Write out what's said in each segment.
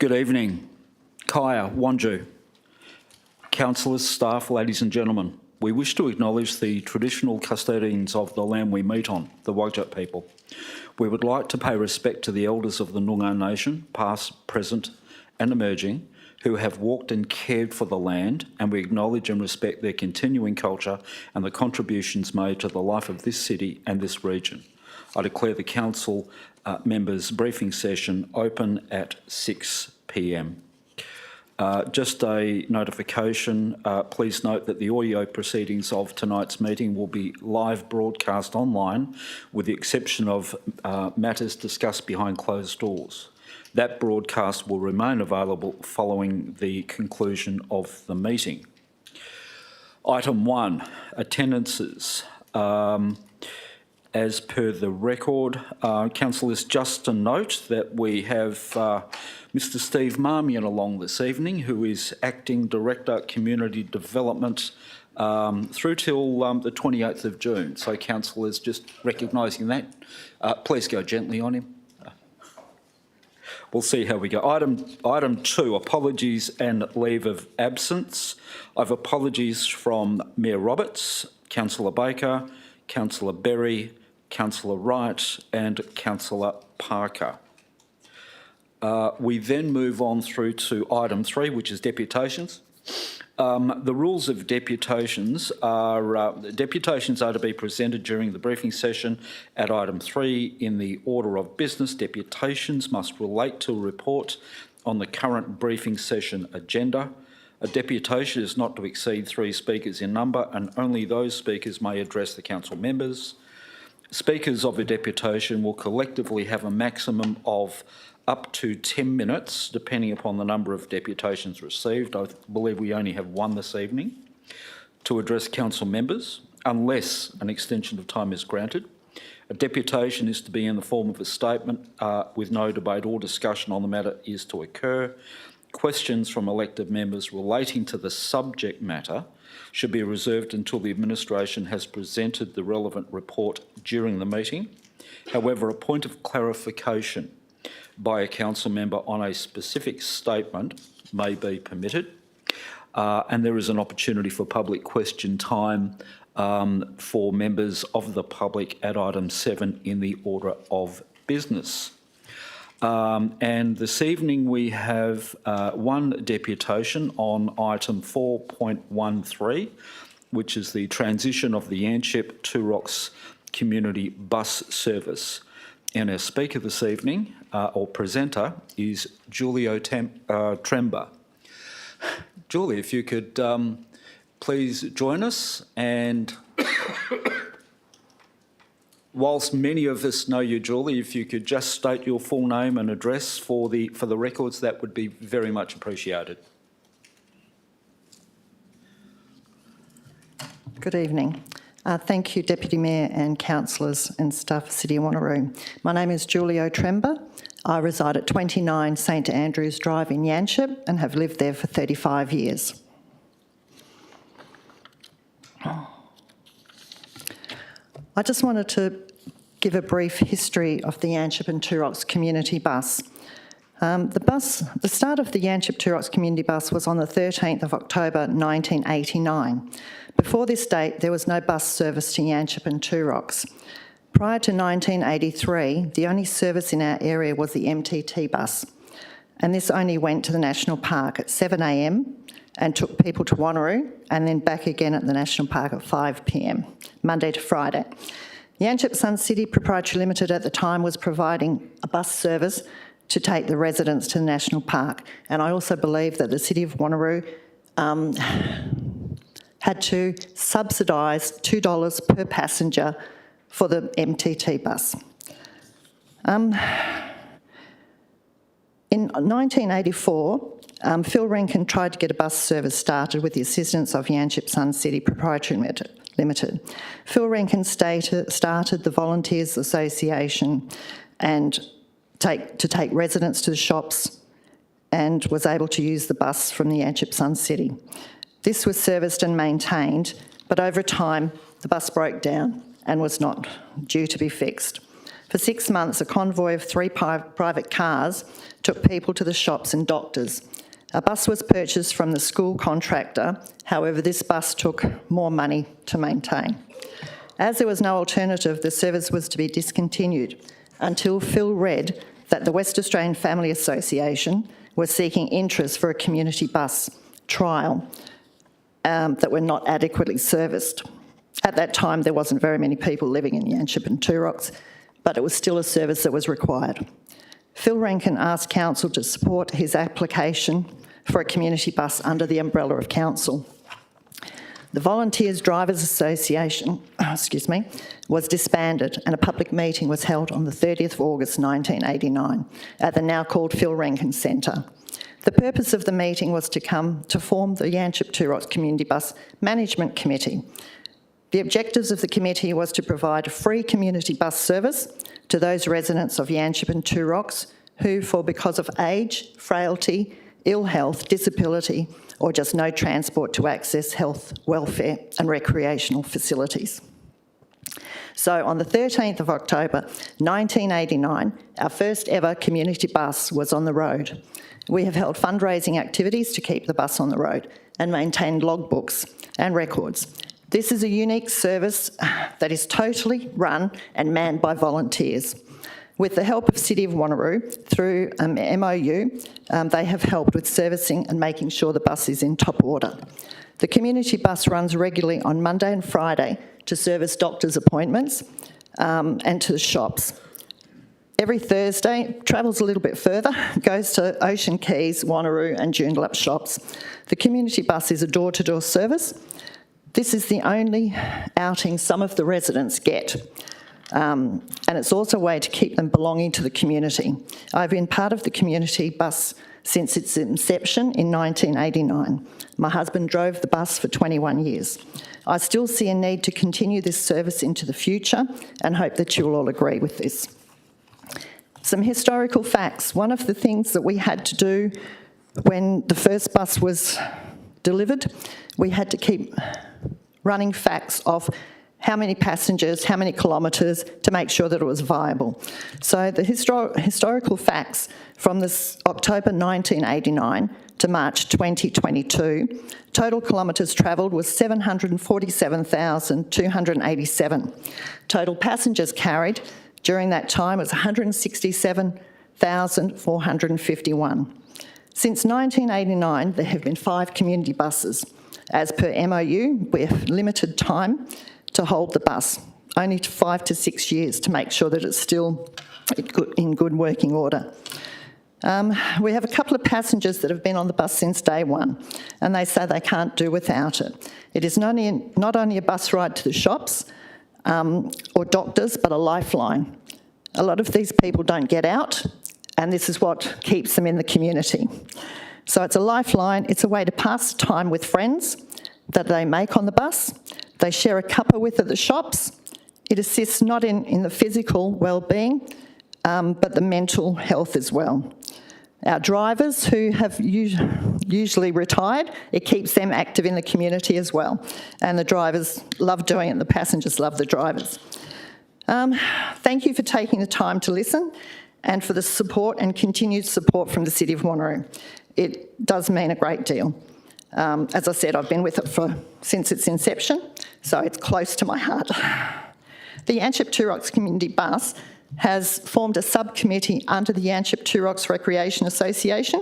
Good evening. Kaya, Wanneroo, councillors, staff, ladies and gentlemen. We wish to acknowledge the traditional custodians of the land we meet on, the Yanchep people. We would like to pay respect to the elders of the Noongar Nation, past, present and emerging, who have walked and cared for the land, and we acknowledge and respect their continuing culture and the contributions made to the life of this city and this region. I declare the council members' briefing session open at 6 p.m. Just a notification, please note that the audio proceedings of tonight's meeting will be live broadcast online with the exception of matters discussed behind closed doors. That broadcast will remain available following the conclusion of the meeting. Item 1, attendances. As per the record, councillors, just to note that we have Mr Steve Marmion along this evening, who is Acting Director Community Development through till the 28th of June. So councillors, just recognising that, please go gently on him. We'll see how we go. Item 2, apologies and leave of absence. I've apologies from Mayor Roberts, Councillor Baker, Councillor Berry, Councillor Wright and Councillor Parker. We then move on through to item 3, which is deputations. The rules of deputations are to be presented during the briefing session at item 3 in the order of business. Deputations must relate to a report on the current briefing session agenda. A deputation is not to exceed 3 speakers in number, and only those speakers may address the council members. Speakers of a deputation will collectively have a maximum of up to 10 minutes, depending upon the number of deputations received. I believe we only have one this evening, to address council members, unless an extension of time is granted. A deputation is to be in the form of a statement with no debate or discussion on the matter is to occur. Questions from elected members relating to the subject matter should be reserved until the administration has presented the relevant report during the meeting. However, a point of clarification by a council member on a specific statement may be permitted, and there is an opportunity for public question time for members of the public at item 7 in the order of business. And this evening we have one deputation on item 4.13, which is the transition of the Yanchep Tourette community bus service. And our speaker this evening, or presenter, is Julio Tremba. Julie, if you could please join us, and whilst many of us know you, Julie, if you could just state your full name and address for the records, that would be very much appreciated. Good evening. Thank you, Deputy Mayor and councillors and staff of City of Wanneroo. My name is Julio Tremba. I reside at 29 St Andrews Drive in Yanchep and have lived there for 35 years. I just wanted to give a brief history of the Yanchep and Tourette community bus. The start of the Yanchep Tourette community bus was on the 13th of October 1989. Before this date, there was no bus service to Yanchep and Tourette. Prior to 1983, the only service in our area was the MTT bus, and this only went to the National Park at 7 a.m. and took people to Wanneroo and then back again at the National Park at 5 p.m, Monday to Friday. Yanchep Sun City Proprietary Limited at the time was providing a bus service to take the residents to the National Park, and I also believe that the City of Wanneroo had to subsidise $2 per passenger for the MTT bus. In 1984, Phil Rankin tried to get a bus service started with the assistance of Yanchep Sun City Proprietary Limited. Phil Rankin started the Volunteers Association and to take residents to the shops, and was able to use the bus from the Yanchep Sun City. This was serviced and maintained, but over time the bus broke down and was not due to be fixed. For 6 months, a convoy of 3 private cars took people to the shops and doctors. A bus was purchased from the school contractor. However, this bus took more money to maintain. As there was no alternative, the service was to be discontinued until Phil read that the West Australian Family Association was seeking interest for a community bus trial that were not adequately serviced. At that time, there wasn't very many people living in Yanchep and Turox, but it was still a service that was required. Phil Rankin asked Council to support his application for a community bus under the umbrella of Council. The Volunteers Drivers Association was disbanded and a public meeting was held on the 30th of August 1989 at the now called Phil Rankin Centre. The purpose of the meeting was to form the Yanchep Turox Community Bus Management Committee. The objectives of the committee was to provide a free community bus service to those residents of Yanchep and Turox who, because of age, frailty, ill health, disability, or just no transport to access health, welfare and recreational facilities. So on the 13th of October 1989, our first ever community bus was on the road. We have held fundraising activities to keep the bus on the road and maintained logbooks and records. This is a unique service that is totally run and manned by volunteers. With the help of City of Wanneroo, through MOU, they have helped with servicing and making sure the bus is in top order. The community bus runs regularly on Monday and Friday to service doctors' appointments and to the shops. Every Thursday, travels a little bit further, goes to Ocean Keys, Wanneroo and Joondalup shops. The community bus is a door-to-door service. This is the only outing some of the residents get. And it's also a way to keep them belonging to the community. I've been part of the community bus since its inception in 1989. My husband drove the bus for 21 years. I still see a need to continue this service into the future and hope that you will all agree with this. Some historical facts. One of the things that we had to do when the first bus was delivered, we had to keep running facts of how many passengers, how many kilometres, to make sure that it was viable. So the historical facts from this October 1989 to March 2022, total kilometres travelled was 747,287. Total passengers carried during that time was 167,451. Since 1989, there have been 5 community buses. As per MOU, we have limited time to hold the bus, only 5 to 6 years to make sure that it's still in good working order. We have a couple of passengers that have been on the bus since day one, and they say they can't do without it. It is not only a bus ride to the shops or doctors, but a lifeline. A lot of these people don't get out, and this is what keeps them in the community. So it's a lifeline, it's a way to pass time with friends that they make on the bus. They share a cuppa with at the shops. It assists not in the physical well-being, but the mental health as well. Our drivers, who have usually retired, it keeps them active in the community as well. And the drivers love doing it, and the passengers love the drivers. Thank you for taking the time to listen and for the support and continued support from the City of Wanneroo. It does mean a great deal. As I said, I've been with it since its inception, so it's close to my heart. The Yanchep Turox Community Bus has formed a subcommittee under the Yanchep Turox Recreation Association,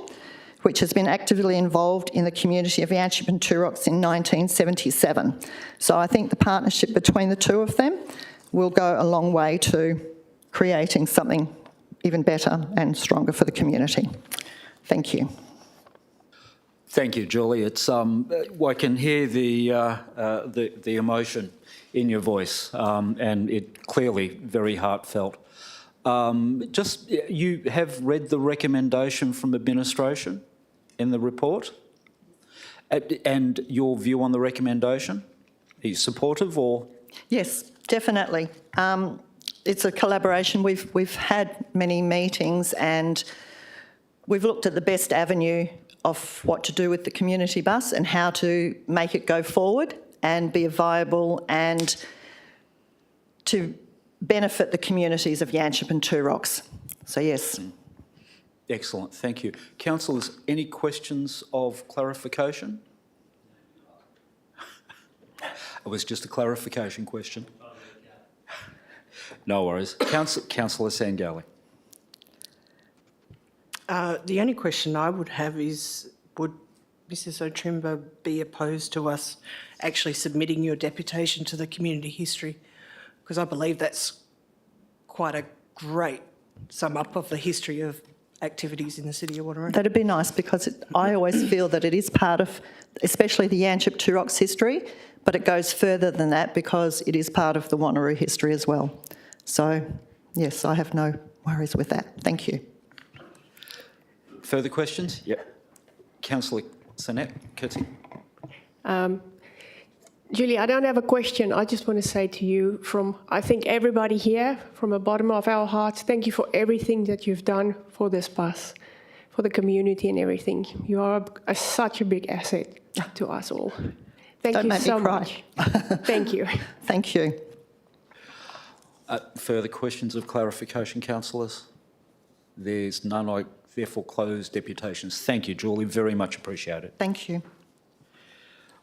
which has been actively involved in the community of Yanchep and Turox in 1977. So I think the partnership between the two of them will go a long way to creating something even better and stronger for the community. Thank you. Thank you, Julie. It's I can hear the emotion in your voice, and it clearly very heartfelt. You have read the recommendation from administration in the report, and your view on the recommendation. Are you supportive or? Yes, definitely. It's a collaboration. We've had many meetings and we've looked at the best avenue of what to do with the community bus and how to make it go forward and be viable and to benefit the communities of Yanchep and Two Rocks. So yes. Excellent, thank you. Councillors, any questions of clarification? It was just a clarification question. No worries. Councillor Sangali. The only question I would have is, would Mrs O'Trimber be opposed to us actually submitting your deputation to the community history? Because I believe that's quite a great sum up of the history of activities in the city of Wanneroo. That'd be nice, because I always feel that it is part of, especially the Yanchep Two Rocks history, but it goes further than that because it is part of the Wanneroo history as well. So, yes, I have no worries with that. Thank you. Further questions? Yep. Councillor Sinnett, Curtsy. Julie, I don't have a question. I just want to say to you, from I think everybody here, from the bottom of our hearts, thank you for everything that you've done for this bus, for the community and everything. You are such a big asset to us all. Thank Don't you make me so cry. much. Thank you. Thank you. Further questions of clarification, councillors? There's none. I therefore close deputations. Thank you, Julie. Very much appreciated. Thank you.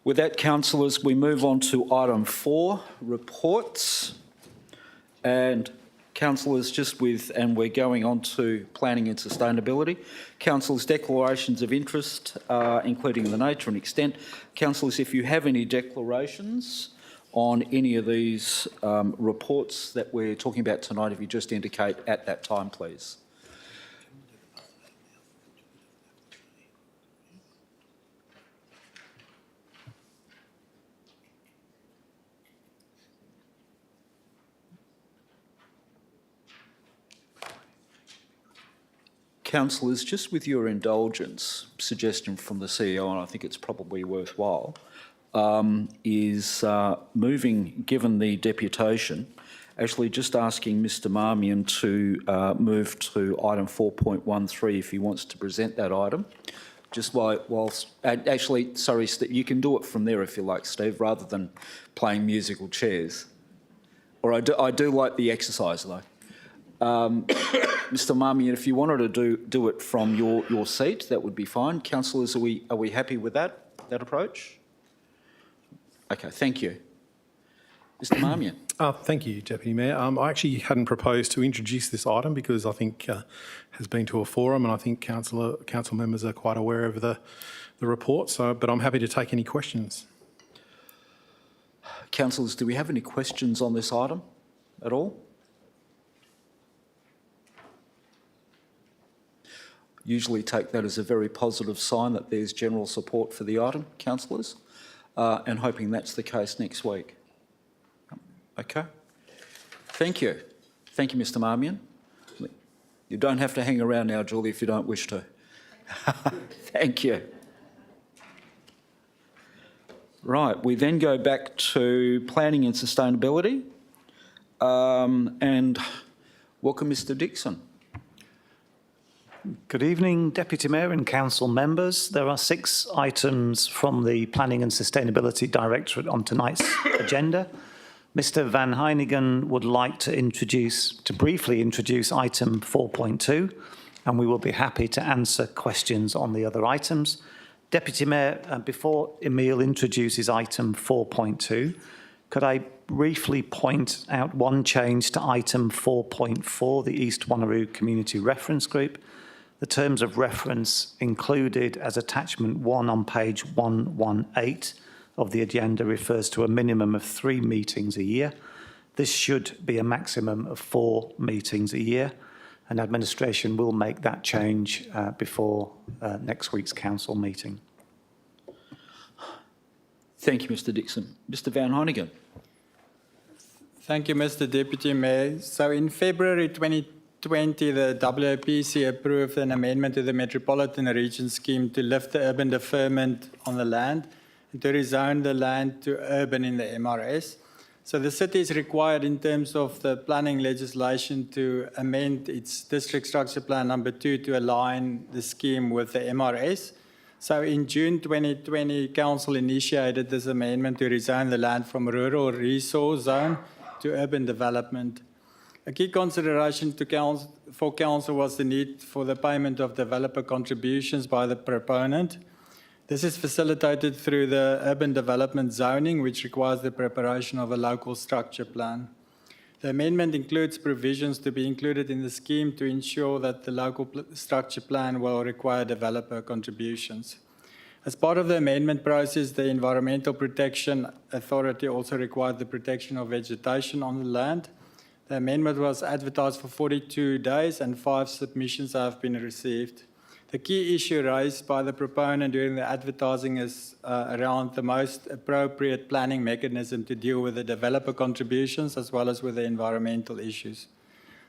With that, councillors, we move on to item 4, reports. And councillors, and we're going on to planning and sustainability. Councillors' declarations of interest, including the nature and extent. Councillors, if you have any declarations on any of these reports that we're talking about tonight, if you just indicate at that time, please. Councillors, just with your indulgence, suggestion from the CEO, and I think it's probably worthwhile, is moving, given the deputation, actually just asking Mr Marmion to move to item 4.13 if he wants to present that item. Just whilst, actually, sorry, Steve, you can do it from there if you like, Steve, rather than playing musical chairs. Or I do like the exercise though. Mr Marmion, if you wanted to do it from your seat, that would be fine. Councillors, are we happy with that approach? Okay, thank you. Mr Marmion. Thank you, Deputy Mayor. I actually hadn't proposed to introduce this item because I think has been to a forum, and I think council members are quite aware of the report. But I'm happy to take any questions. Councillors, do we have any questions on this item at all? Usually take that as a very positive sign that there's general support for the item, councillors, and hoping that's the case next week. Okay. Thank you. Thank you, Mr Marmion. You don't have to hang around now, Julie, if you don't wish to. Thank you. Right, we then go back to planning and sustainability. And welcome, Mr Dixon. Good evening, Deputy Mayor and Council members. There are 6 items from the Planning and Sustainability Directorate on tonight's agenda. Mr Van Heinigen would like to briefly introduce item 4.2, and we will be happy to answer questions on the other items. Deputy Mayor, before Emile introduces item 4.2, could I briefly point out one change to item 4.4, the East Wanneroo Community Reference Group? The terms of reference included as attachment 1 on page 118 of the agenda refers to a minimum of 3 meetings a year. This should be a maximum of 4 meetings a year, and administration will make that change before next week's council meeting. Thank you, Mr Dixon. Mr Van Heinigen. Thank you, Mr Deputy Mayor. So in February 2020, the WPC approved an amendment to the Metropolitan Region Scheme to lift the urban deferment on the land and to rezone the land to urban in the MRS. So the city is required in terms of the planning legislation to amend its district structure plan number 2 to align the scheme with the MRS. So in June 2020, Council initiated this amendment to rezone the land from rural resource zone to urban development. A key consideration for council was the need for the payment of developer contributions by the proponent. This is facilitated through the urban development zoning, which requires the preparation of a local structure plan. The amendment includes provisions to be included in the scheme to ensure that the local structure plan will require developer contributions. As part of the amendment process, the Environmental Protection Authority also required the protection of vegetation on the land. The amendment was advertised for 42 days and 5 submissions have been received. The key issue raised by the proponent during the advertising is around the most appropriate planning mechanism to deal with the developer contributions as well as with the environmental issues.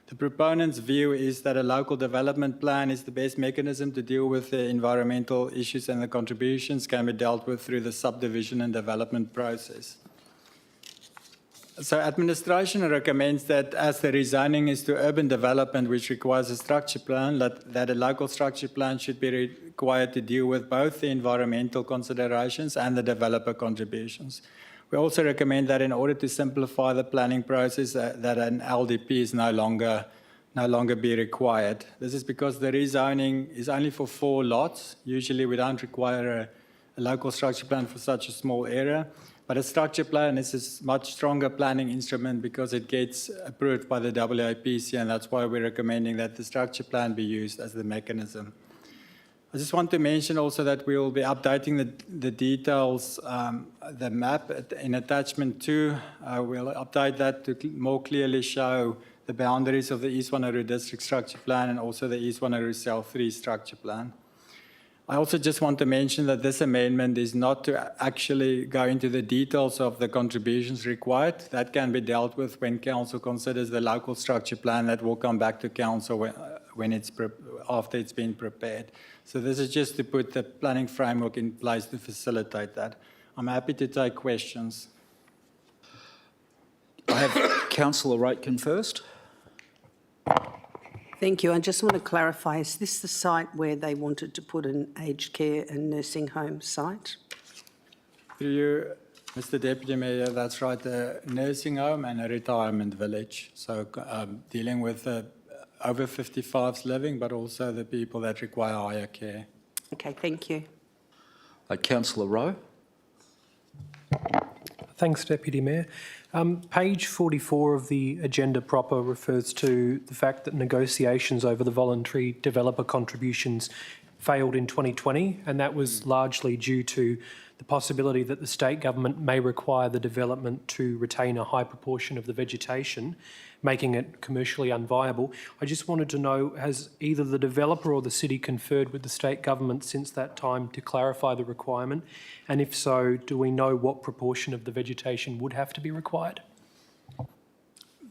The proponent's view is that a local development plan is the best mechanism to deal with the environmental issues, and the contributions can be dealt with through the subdivision and development process. So administration recommends that as the rezoning is to urban development, which requires a structure plan, that a local structure plan should be required to deal with both the environmental considerations and the developer contributions. We also recommend that in order to simplify the planning process, that an LDP is no longer be required. This is because the rezoning is only for 4 lots. Usually we don't require a local structure plan for such a small area. But a structure plan is a much stronger planning instrument because it gets approved by the WAPC, and that's why we're recommending that the structure plan be used as the mechanism. I just want to mention also that we will be updating the details, the map in attachment 2. We'll update that to more clearly show the boundaries of the East Wanneroo District Structure Plan and also the East Wanneroo Cell 3 Structure Plan. I also just want to mention that this amendment is not to actually go into the details of the contributions required. That can be dealt with when council considers the local structure plan that will come back to council after it's been prepared. So this is just to put the planning framework in place to facilitate that. I'm happy to take questions. I have Councillor Raitkin first. Thank you. I just want to clarify, is this the site where they wanted to put an aged care and nursing home site? Through you, Mr. Deputy Mayor, that's right, a nursing home and a retirement village. So dealing with over 55s living, but also the people that require higher care. Okay, thank you. Councillor Rowe. Thanks, Deputy Mayor. Page 44 of the agenda proper refers to the fact that negotiations over the voluntary developer contributions failed in 2020, and that was largely due to the possibility that the state government may require the development to retain a high proportion of the vegetation, making it commercially unviable. I just wanted to know, has either the developer or the city conferred with the state government since that time to clarify the requirement? And if so, do we know what proportion of the vegetation would have to be required?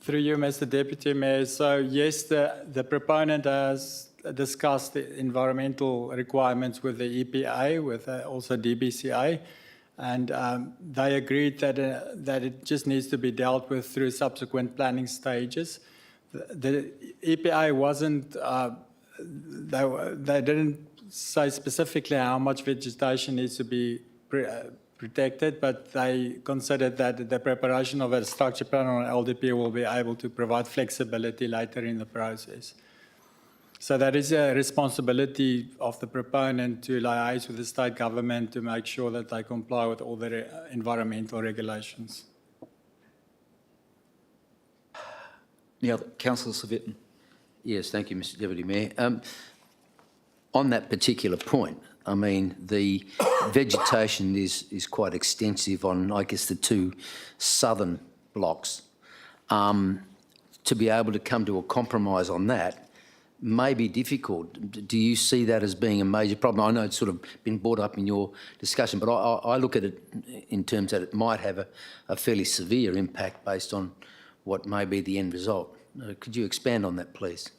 Through you, Mr. Deputy Mayor. So yes, the proponent has discussed the environmental requirements with the EPA, with also DBCA, and they agreed that it just needs to be dealt with through subsequent planning stages. The EPA wasn't, they didn't say specifically how much vegetation needs to be protected, but they considered that the preparation of a structure plan on LDP will be able to provide flexibility later in the process. So that is a responsibility of the proponent to liaise with the state government to make sure that they comply with all the environmental regulations. Now, Councillor Savitton. Yes, thank you, Mr. Deputy Mayor. On that particular point, I mean, the vegetation is quite extensive on, I guess, the 2 southern blocks. To be able to come to a compromise on that may be difficult. Do you see that as being a major problem? I know it's sort of been brought up in your discussion, but I look at it in terms that it might have a fairly severe impact based on what may be the end result. Could you expand on that, please?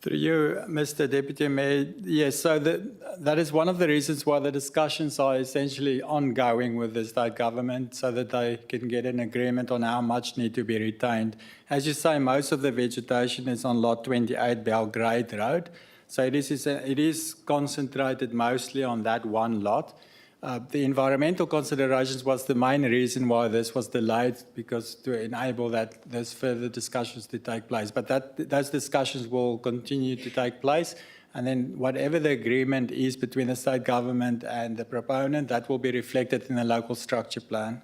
Through you, Mr. Deputy Mayor, yes, so that is one of the reasons why the discussions are essentially ongoing with the state government so that they can get an agreement on how much need to be retained. As you say, most of the vegetation is on lot 28 Belgrade Road, so it is concentrated mostly on that one lot. The environmental considerations was the main reason why this was delayed, because to enable those further discussions to take place. But those discussions will continue to take place, and then whatever the agreement is between the state government and the proponent, that will be reflected in the local structure plan.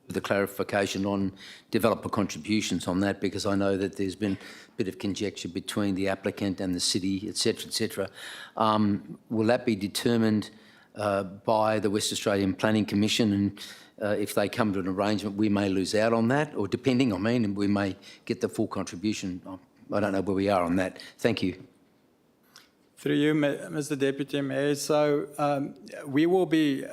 The clarification on developer contributions on that, because I know that there's been a bit of conjecture between the applicant and the city, et cetera, will that be determined by the West Australian Planning Commission, and if they come to an arrangement, we may lose out on that, or depending, and we may get the full contribution? I don't know where we are on that. Thank you. Through you, Mr. Deputy Mayor, so we will be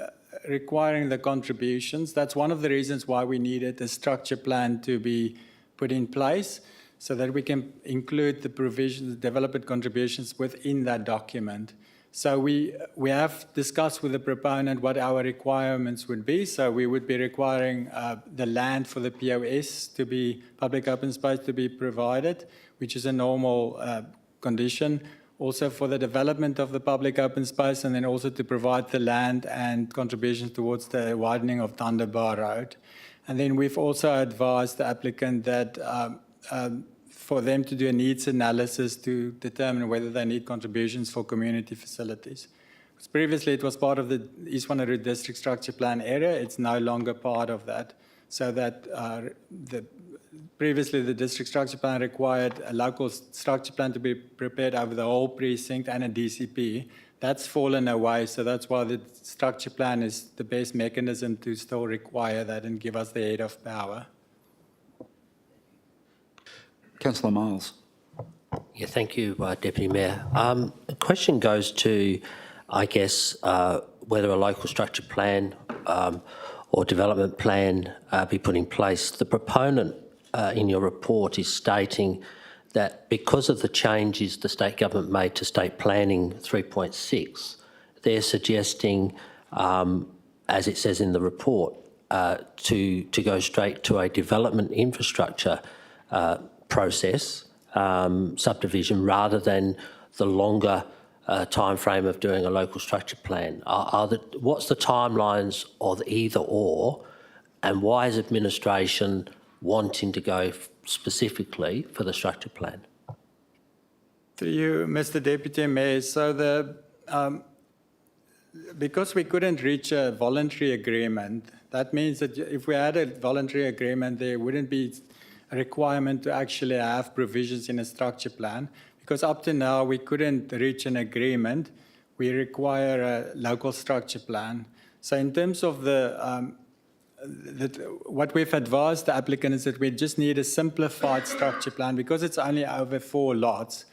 requiring the contributions. That's one of the reasons why we needed a structure plan to be put in place, so that we can include the provisions, development contributions within that document. So we have discussed with the proponent what our requirements would be. So we would be requiring the land for the POS to be, public open space to be provided, which is a normal condition. Also for the development of the public open space, and then also to provide the land and contributions towards the widening of Dundebar Road. And then we've also advised the applicant that for them to do a needs analysis to determine whether they need contributions for community facilities. Because previously it was part of the East Wanneroo District Structure Plan area. It's no longer part of that. So that previously the district structure plan required a local structure plan to be prepared over the whole precinct and a DCP. That's fallen away, so that's why the structure plan is the best mechanism to still require that and give us the head of power. Councillor Miles. Yeah, thank you, Deputy Mayor. The question goes to, I guess, whether a local structure plan or development plan be put in place. The proponent in your report is stating that because of the changes the state government made to state planning 3.6, they're suggesting, as it says in the report, to go straight to a development infrastructure process, subdivision, rather than the longer time frame of doing a local structure plan. What's the timelines of either or, and why is administration wanting to go specifically for the structure plan? To you, Mr. Deputy Mayor, so because we couldn't reach a voluntary agreement, that means that if we had a voluntary agreement, there wouldn't be a requirement to actually have provisions in a structure plan, because up to now we couldn't reach an agreement. We require a local structure plan. So in terms of what we've advised the applicant is that we just need a simplified structure plan, because it's only over 4 lots.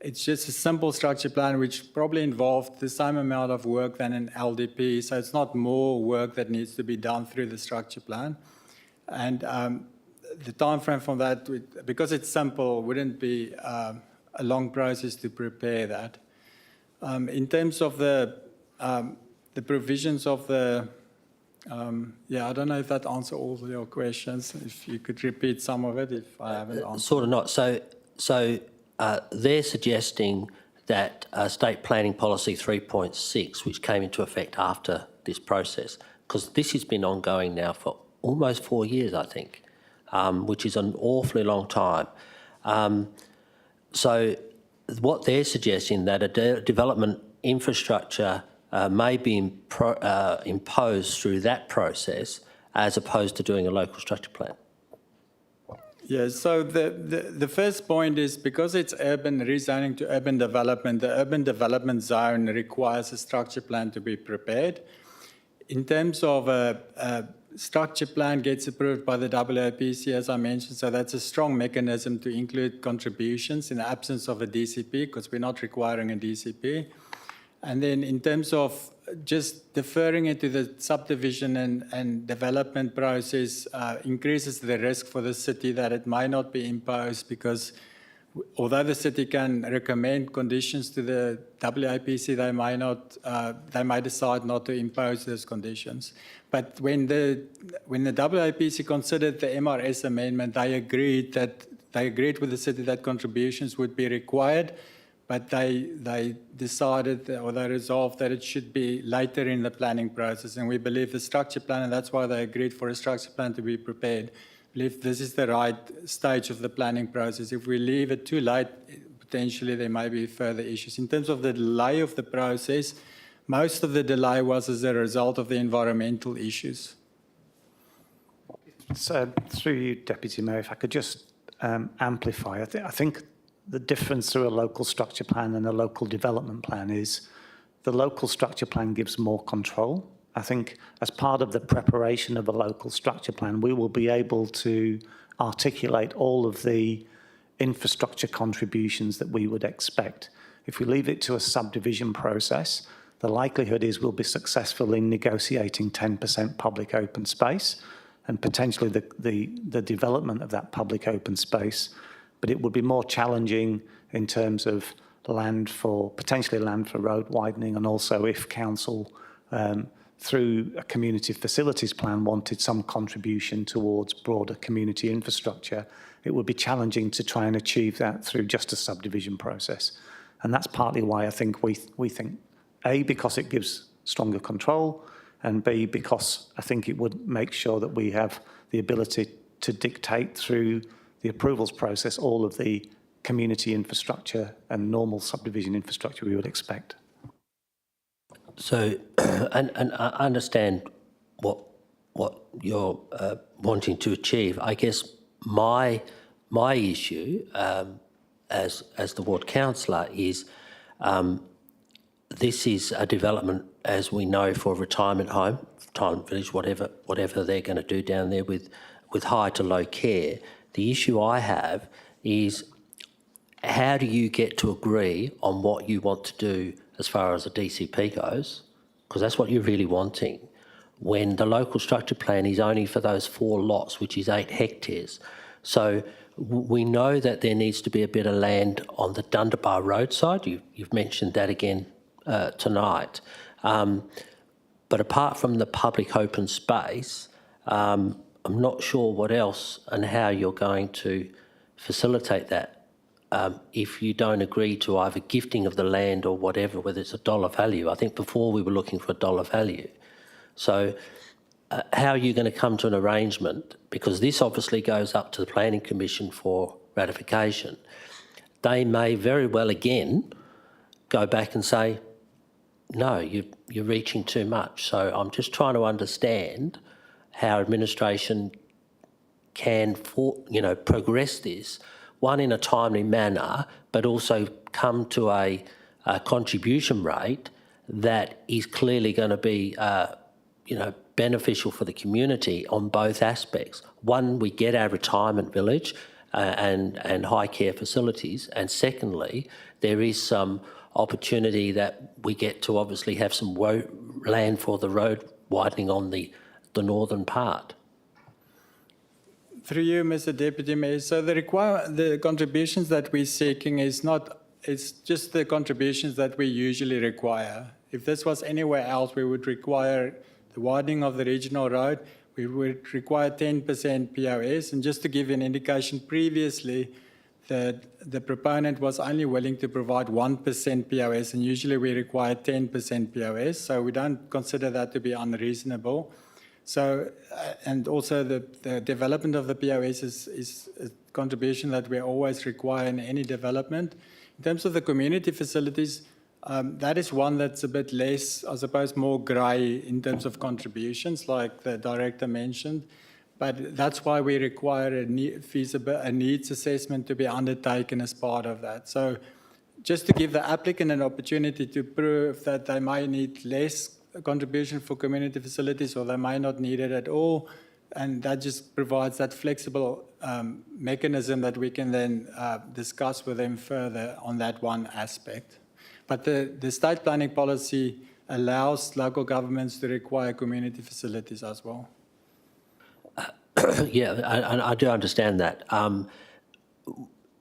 It's just a simple structure plan which probably involved the same amount of work than an LDP, so it's not more work that needs to be done through the structure plan. And the time frame from that, because it's simple, wouldn't be a long process to prepare that. In terms of the provisions of the yeah, I don't know if that answers all of your questions. If you could repeat some of it, if I haven't answered. Sort of not. So they're suggesting that State Planning Policy 3.6, which came into effect after this process, because this has been ongoing now for almost 4 years, I think, which is an awfully long time. So what they're suggesting, that a development infrastructure may be imposed through that process as opposed to doing a local structure plan. Yeah, so the first point is, because it's urban rezoning to urban development, the urban development zone requires a structure plan to be prepared. In terms of a structure plan gets approved by the WAPC, as I mentioned, so that's a strong mechanism to include contributions in the absence of a DCP, because we're not requiring a DCP. And then in terms of just deferring it to the subdivision and development process increases the risk for the city that it might not be imposed, because although the city can recommend conditions to the WAPC, they might decide not to impose those conditions. But when the WAPC considered the MRS amendment, they agreed with the city that contributions would be required, but they decided or they resolved that it should be later in the planning process. And we believe the structure plan, and that's why they agreed for a structure plan to be prepared. We believe this is the right stage of the planning process. If we leave it too late, potentially there may be further issues. In terms of the delay of the process, most of the delay was as a result of the environmental issues. So through you, Deputy Mayor, if I could just amplify. I think the difference through a local structure plan and a local development plan is the local structure plan gives more control. I think as part of the preparation of a local structure plan, we will be able to articulate all of the infrastructure contributions that we would expect. If we leave it to a subdivision process, the likelihood is we'll be successful in negotiating 10% public open space and potentially the development of that public open space, but it would be more challenging in terms of potentially land for road widening, and also if council, through a community facilities plan, wanted some contribution towards broader community infrastructure, it would be challenging to try and achieve that through just a subdivision process. And that's partly why I think we think, A, because it gives stronger control, and B, because I think it would make sure that we have the ability to dictate through the approvals process all of the community infrastructure and normal subdivision infrastructure we would expect. So, and I understand what you're wanting to achieve. I guess my issue as the ward councillor is this is a development, as we know, for a retirement home, retirement village, whatever they're going to do down there with high to low care. The issue I have is how do you get to agree on what you want to do as far as a DCP goes, because that's what you're really wanting, when the local structure plan is only for those 4 lots, which is 8 hectares. So we know that there needs to be a bit of land on the Dundebar Road side. You've mentioned that again tonight. But apart from the public open space, I'm not sure what else and how you're going to facilitate that if you don't agree to either gifting of the land or whatever, whether it's a dollar value. I think before we were looking for a dollar value. So how are you going to come to an arrangement? Because this obviously goes up to the Planning Commission for ratification. They may very well again go back and say, no, you're reaching too much. So I'm just trying to understand how administration can progress this, one, in a timely manner, but also come to a contribution rate that is clearly going to be beneficial for the community on both aspects. One, we get our retirement village and high care facilities, and secondly, there is some opportunity that we get to obviously have some land for the road widening on the northern part. Through you, Mr. Deputy Mayor, so the contributions that we're seeking it's just the contributions that we usually require. If this was anywhere else, we would require the widening of the regional road, we would require 10% POS. And just to give you an indication, previously, the proponent was only willing to provide 1% POS, and usually we require 10% POS, so we don't consider that to be unreasonable. So, and also the development of the POS is a contribution that we always require in any development. In terms of the community facilities, that is one that's a bit less, I suppose, more grey in terms of contributions, like the director mentioned. But that's why we require a needs assessment to be undertaken as part of that. So just to give the applicant an opportunity to prove that they may need less contribution for community facilities or they may not need it at all, and that just provides that flexible mechanism that we can then discuss with them further on that one aspect. But the state planning policy allows local governments to require community facilities as well. Yeah, I do understand that.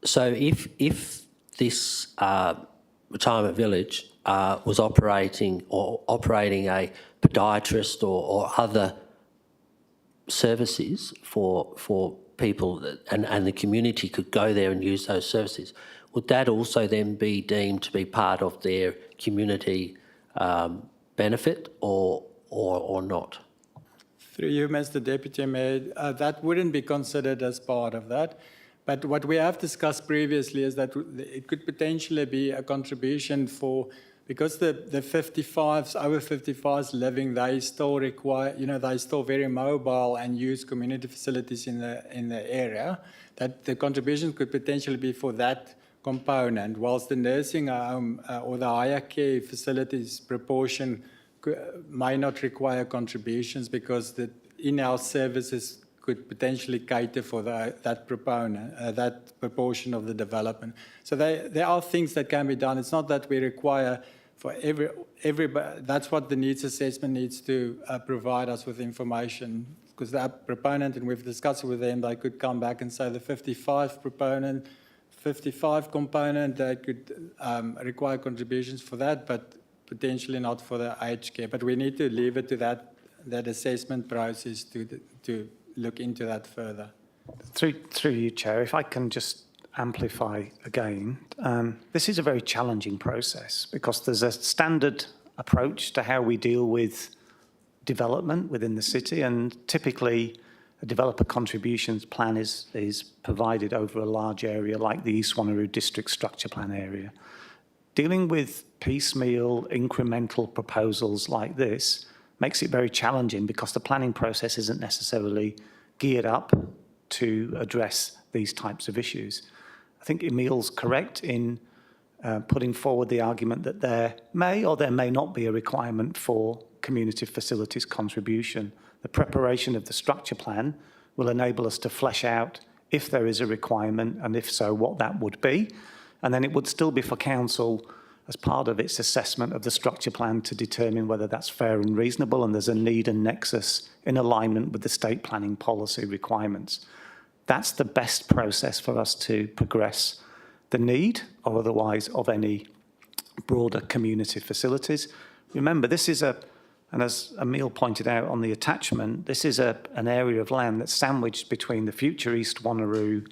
So if this retirement village was operating a podiatrist or other services for people and the community could go there and use those services, would that also then be deemed to be part of their community benefit or not? Through you, Mr. Deputy Mayor, that wouldn't be considered as part of that. But what we have discussed previously is that it could potentially be a contribution for, because the 55s, over 55s living, they still require, they still very mobile and use community facilities in the area, that the contribution could potentially be for that component, whilst the nursing home or the higher care facilities proportion may not require contributions because the in-house services could potentially cater for that proportion of the development. So there are things that can be done. It's not that we require for everybody. That's what the needs assessment needs to provide us with information, because that proponent, and we've discussed it with them, they could come back and say the 55 component, they could require contributions for that, but potentially not for the aged care. But we need to leave it to that assessment process to look into that further. Through you, Chair, if I can just amplify again, this is a very challenging process because there's a standard approach to how we deal with development within the city, and typically a developer contributions plan is provided over a large area like the East Wanneroo District Structure Plan area. Dealing with piecemeal, incremental proposals like this makes it very challenging because the planning process isn't necessarily geared up to address these types of issues. I think Emil's correct in putting forward the argument that there may or there may not be a requirement for community facilities contribution. The preparation of the structure plan will enable us to flesh out if there is a requirement, and if so, what that would be. And then it would still be for council, as part of its assessment of the structure plan, to determine whether that's fair and reasonable and there's a need and nexus in alignment with the state planning policy requirements. That's the best process for us to progress the need or otherwise of any broader community facilities. Remember, this is and as Emil pointed out on the attachment, this is an area of land that's sandwiched between the future East Wanneroo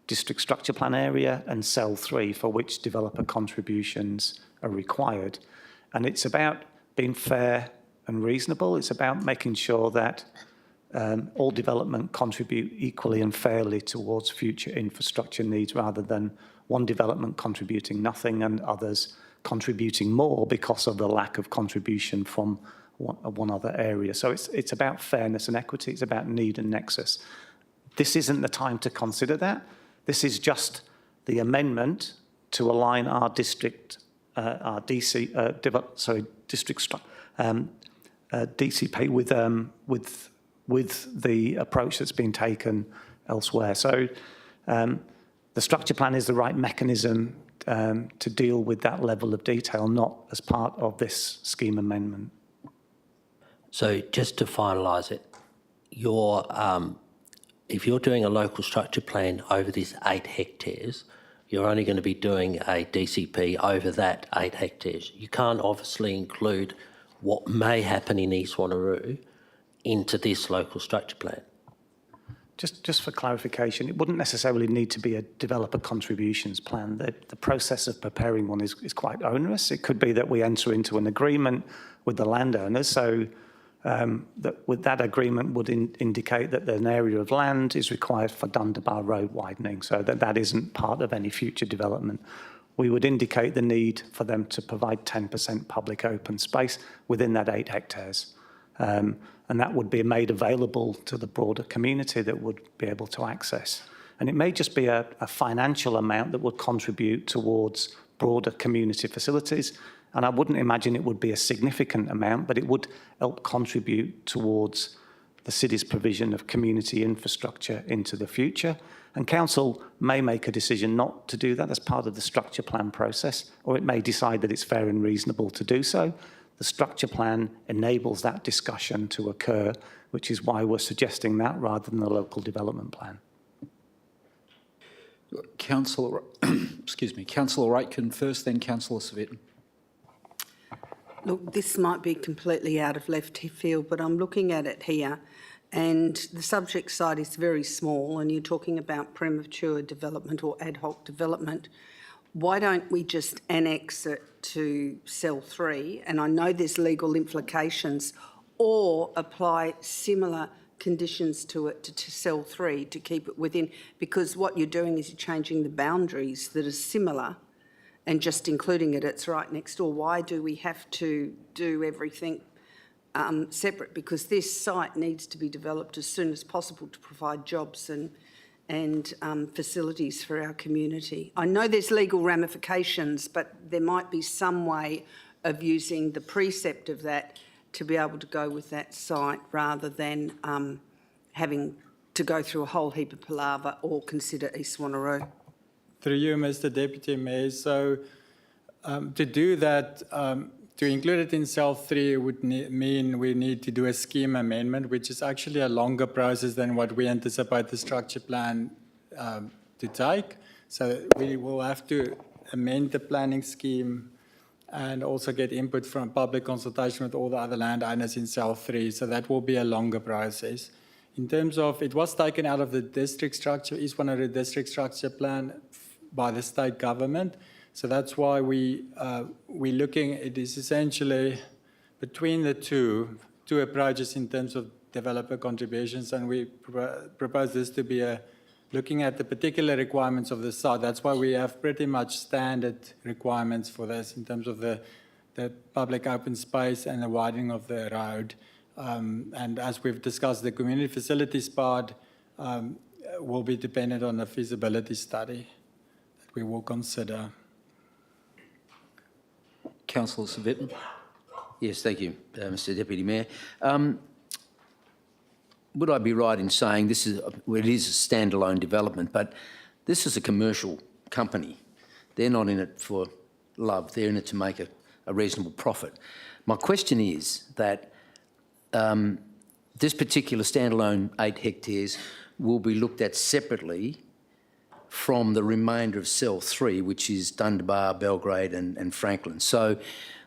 District Structure Plan area and Cell 3, for which developer contributions are required. And it's about being fair and reasonable. It's about making sure that all development contribute equally and fairly towards future infrastructure needs, rather than one development contributing nothing and others contributing more because of the lack of contribution from one other area. So it's about fairness and equity. It's about need and nexus. This isn't the time to consider that. This is just the amendment to align our district, our DCP with the approach that's been taken elsewhere. So the structure plan is the right mechanism to deal with that level of detail, not as part of this scheme amendment. So just to finalise it, if you're doing a local structure plan over this 8 hectares, you're only going to be doing a DCP over that 8 hectares. You can't obviously include what may happen in East Wanneroo into this local structure plan. Just for clarification, it wouldn't necessarily need to be a developer contributions plan. The process of preparing one is quite onerous. It could be that we enter into an agreement with the landowners, so with that agreement would indicate that an area of land is required for Dundebar Road widening, so that isn't part of any future development. We would indicate the need for them to provide 10% public open space within that 8 hectares. And that would be made available to the broader community that would be able to access. And it may just be a financial amount that would contribute towards broader community facilities. And I wouldn't imagine it would be a significant amount, but it would help contribute towards the city's provision of community infrastructure into the future. And council may make a decision not to do that as part of the structure plan process, or it may decide that it's fair and reasonable to do so. The structure plan enables that discussion to occur, which is why we're suggesting that rather than the local development plan. Councillor, Councillor Aitken first, then Councillor Civic. Look, this might be completely out of left field, but I'm looking at it here and the subject site is very small and you're talking about premature development or ad hoc development. why don't we just annex it to cell 3? And I know there's legal implications, or apply similar conditions to it to cell 3 to keep it within, because what you're doing is you're changing the boundaries that are similar and just including it's right next door. Why do we have to do everything separate? Because this site needs to be developed as soon as possible to provide jobs and facilities for our community. I know there's legal ramifications, but there might be some way of using the precept of that to be able to go with that site rather than having to go through a whole heap of palaver or consider East Wanneroo. Through you, Mr. Deputy Mayor. So to do that, to include it in cell 3 would mean we need to do a scheme amendment, which is actually a longer process than what we anticipate the structure plan to take. So we will have to amend the planning scheme and also get input from public consultation with all the other landowners in cell 3. So that will be a longer process. In terms of, it was taken out of the district structure, East Wanneroo district structure plan by the state government. So that's why we're looking, it is essentially between the two approaches in terms of developer contributions, and we propose this to be looking at the particular requirements of the site. That's why we have pretty much standard requirements for this in terms of the public open space and the widening of the road. And as we've discussed, the community facilities part will be dependent on a feasibility study that we will consider. Councillor Civic. Yes, thank you, Mr Deputy Mayor. Would I be right in saying this is, well, it is a standalone development, but this is a commercial company. They're not in it for love, they're in it to make a reasonable profit. My question is that this particular standalone 8 hectares will be looked at separately from the remainder of cell 3, which is Dundebar, Belgrade and Franklin. So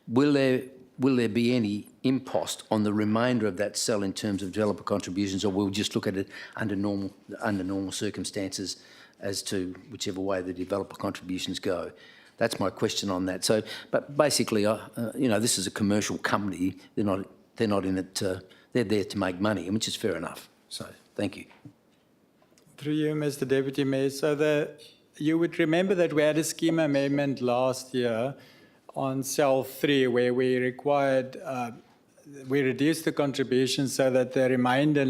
will there be any impost on the remainder of that cell in terms of developer contributions, or we'll just look at it under normal circumstances as to whichever way the developer contributions go? That's my question on that. So, but basically, you know, this is a commercial company. They're not in it. They're there to make money, which is fair enough. So, thank you. Through you, Mr. Deputy Mayor. So you would remember that we had a scheme amendment last year on cell 3 where we required, we reduced the contribution so that the remainder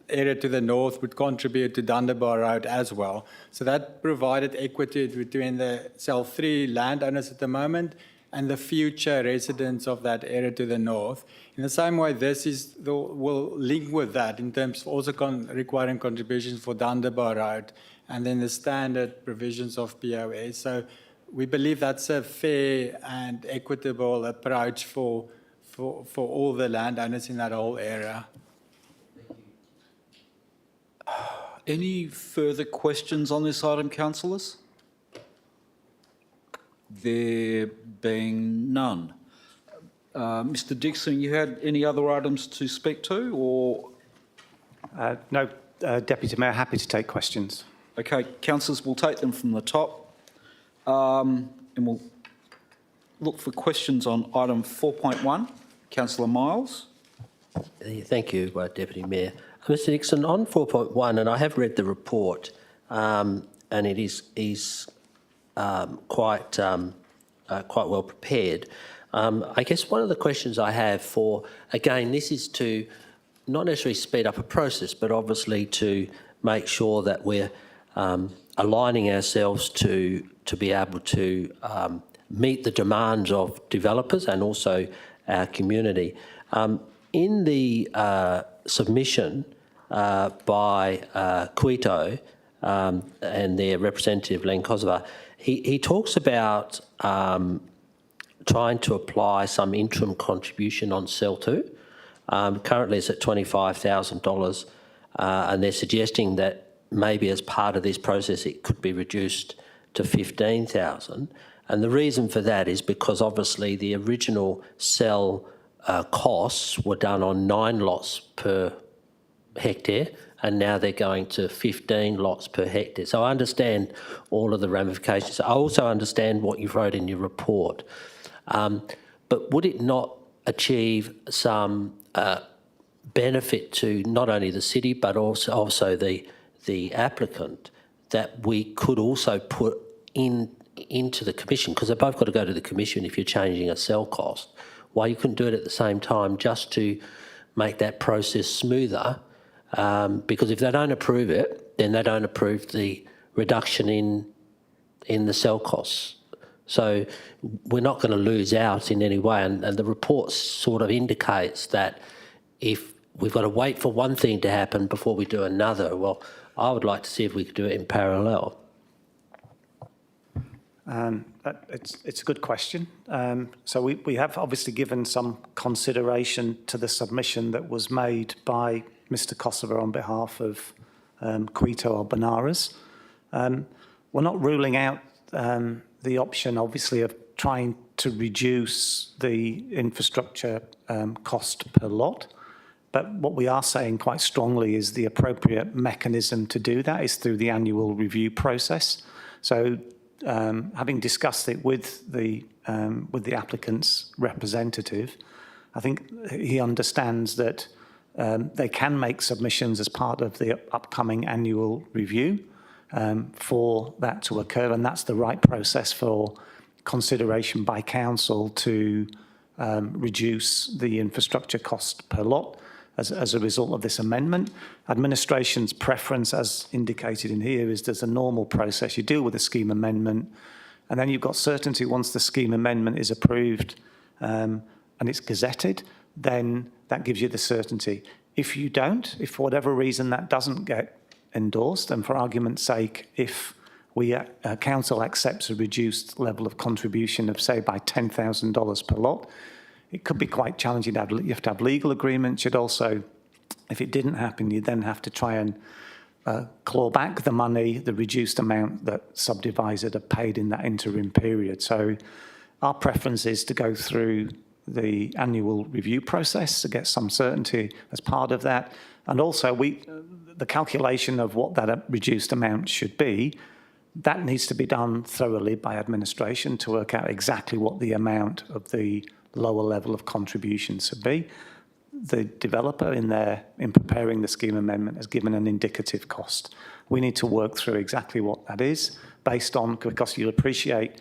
area to the north would contribute to Dundebar Road as well. So that provided equity between the cell 3 landowners at the moment and the future residents of that area to the north. In the same way, this will link with that in terms of also requiring contributions for Dundebar Road and then the standard provisions of POS. So we believe that's a fair and equitable approach for all the landowners in that whole area. Any further questions on this item, councillors? There being none. Mr Dixon, you had any other items to speak to, or? No, Deputy Mayor, happy to take questions. Okay, councillors, we'll take them from the top, and we'll look for questions on item 4.1. Councillor Miles. Thank you, Deputy Mayor. Mr Dixon, on 4.1, and I have read the report, and it is quite well prepared. I guess one of the questions I have for, again, this is to not necessarily speed up a process, but obviously to make sure that we're aligning ourselves to be able to meet the demands of developers and also our community. In the submission by Quito and their representative, Len Kosovar, he talks about trying to apply some interim contribution on cell 2. Currently it's at $25,000 and they're suggesting that maybe as part of this process it could be reduced to $15,000. And the reason for that is because obviously the original cell costs were done on 9 lots per hectare, and now they're going to 15 lots per hectare. So I understand all of the ramifications. I also understand what you've wrote in your report. But would it not achieve some benefit to not only the city but also the applicant that we could also put into the commission, because they've both got to go to the commission if you're changing a cell cost, why you couldn't do it at the same time just to make that process smoother? Because if they don't approve it, then they don't approve the reduction in the cell costs. So we're not going to lose out in any way, and the report sort of indicates that if we've got to wait for one thing to happen before we do another, well, I would like to see if we could do it in parallel. It's a good question. So we have obviously given some consideration to the submission that was made by Mr. Kosovo on behalf of Quito or Benares. We're not ruling out the option, obviously, of trying to reduce the infrastructure cost per lot. But what we are saying quite strongly is the appropriate mechanism to do that is through the annual review process. So having discussed it with the applicant's representative, I think he understands that they can make submissions as part of the upcoming annual review for that to occur, and that's the right process for consideration by council to reduce the infrastructure cost per lot as a result of this amendment. Administration's preference, as indicated in here, is there's a normal process. You deal with a scheme amendment, and then you've got certainty once the scheme amendment is approved and it's gazetted, then that gives you the certainty. If you don't, if for whatever reason that doesn't get endorsed, and for argument's sake, if we council accepts a reduced level of contribution of, say, by $10,000 per lot, it could be quite challenging. You have to have legal agreements. You'd also, if it didn't happen, you'd then have to try and claw back the money, the reduced amount that subdivisors have paid in that interim period. So our preference is to go through the annual review process to get some certainty as part of that. And also the calculation of what that reduced amount should be, that needs to be done thoroughly by administration to work out exactly what the amount of the lower level of contribution should be. The developer in preparing the scheme amendment has given an indicative cost. We need to work through exactly what that is based on, because you'll appreciate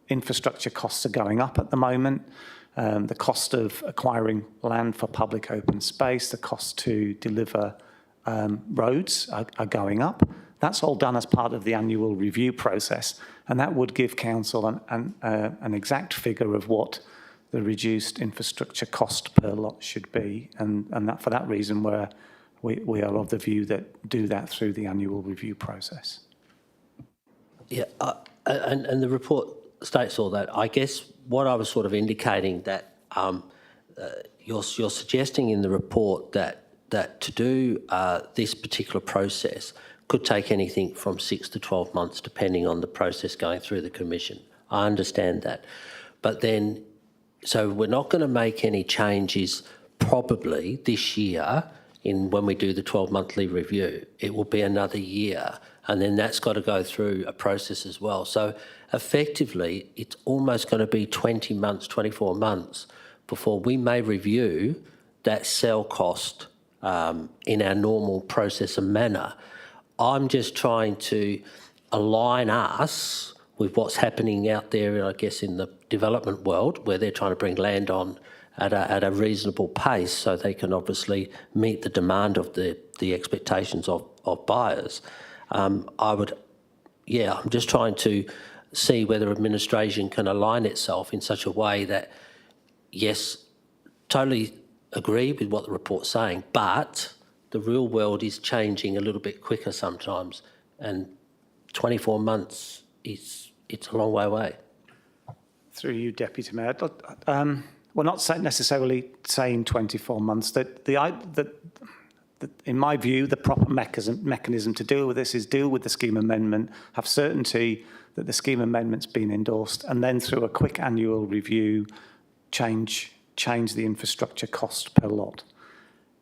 infrastructure costs are going up at the moment. The cost of acquiring land for public open space, the cost to deliver roads are going up. That's all done as part of the annual review process, and that would give council an exact figure of what the reduced infrastructure cost per lot should be, and that for that reason we are of the view that do that through the annual review process. Yeah, and the report states all that. I guess what I was sort of indicating that you're suggesting in the report that to do this particular process could take anything from 6 to 12 months, depending on the process going through the commission. I understand that, but then, so we're not going to make any changes probably this year when we do the 12-monthly review. It will be another year, and then that's got to go through a process as well. So effectively, it's almost going to be 20 months, 24 months before we may review that cell cost in our normal process and manner. I'm just trying to align us with what's happening out there, I guess, in the development world, where they're trying to bring land on at a reasonable pace so they can obviously meet the demand of the expectations of buyers. I'm just trying to see whether administration can align itself in such a way that, yes, totally agree with what the report's saying, but the real world is changing a little bit quicker sometimes, and 24 months it's a long way away. Through you, Deputy Mayor. We're not necessarily saying 24 months. In my view, the proper mechanism to deal with this is deal with the scheme amendment, have certainty that the scheme amendment's been endorsed, and then through a quick annual review, change the infrastructure cost per lot.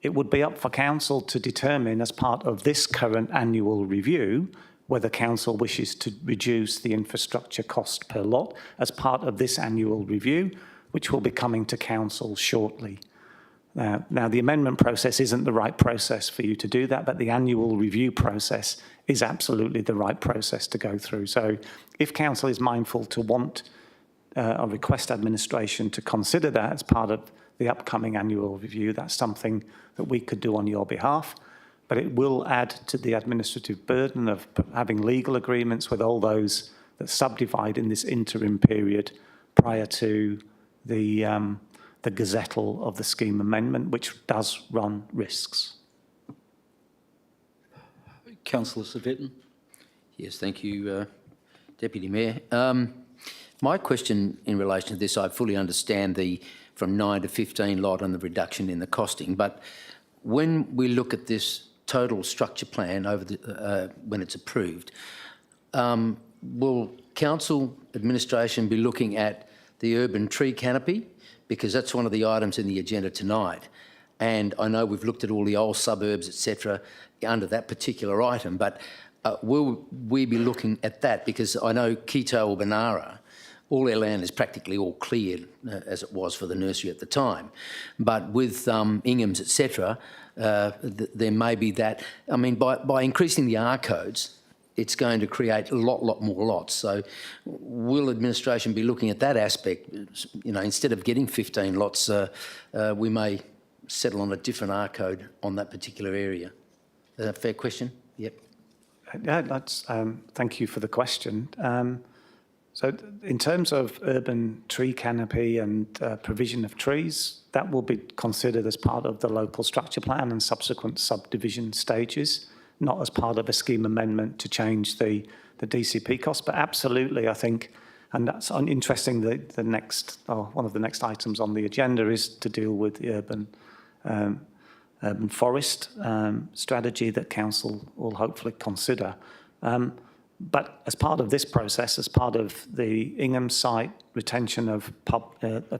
it would be up for council to determine as part of this current annual review whether council wishes to reduce the infrastructure cost per lot as part of this annual review, which will be coming to council shortly. Now, the amendment process isn't the right process for you to do that, but the annual review process is absolutely the right process to go through. So if council is mindful to want or request administration to consider that as part of the upcoming annual review, that's something that we could do on your behalf. But it will add to the administrative burden of having legal agreements with all those that subdivide in this interim period prior to the gazettal of the scheme amendment, which does run risks. Councillor Civic. Yes, thank you, Deputy Mayor. My question in relation to this, I fully understand the from 9 to 15 lot and the reduction in the costing, but when we look at this total structure plan over the, when it's approved, will council administration be looking at the urban tree canopy? Because that's one of the items in the agenda tonight. And I know we've looked at all the old suburbs, etc., under that particular item, but will we be looking at that? Because I know Quito or Banara, all their land is practically all cleared, as it was for the nursery at the time. But with Ingham's, etc., there may be that. I mean, by increasing the R codes, it's going to create a lot more lots. So will administration be looking at that aspect? You know, instead of getting 15 lots, we may settle on a different R code on that particular area. Is that a fair question? Yep. Yeah, that's, thank you for the question. So in terms of urban tree canopy and provision of trees, that will be considered as part of the local structure plan and subsequent subdivision stages, not as part of a scheme amendment to change the DCP cost. But absolutely, I think, and that's interesting, the next, one of the next items on the agenda is to deal with the urban forest strategy that council will hopefully consider. But as part of this process, as part of the Ingham site, retention of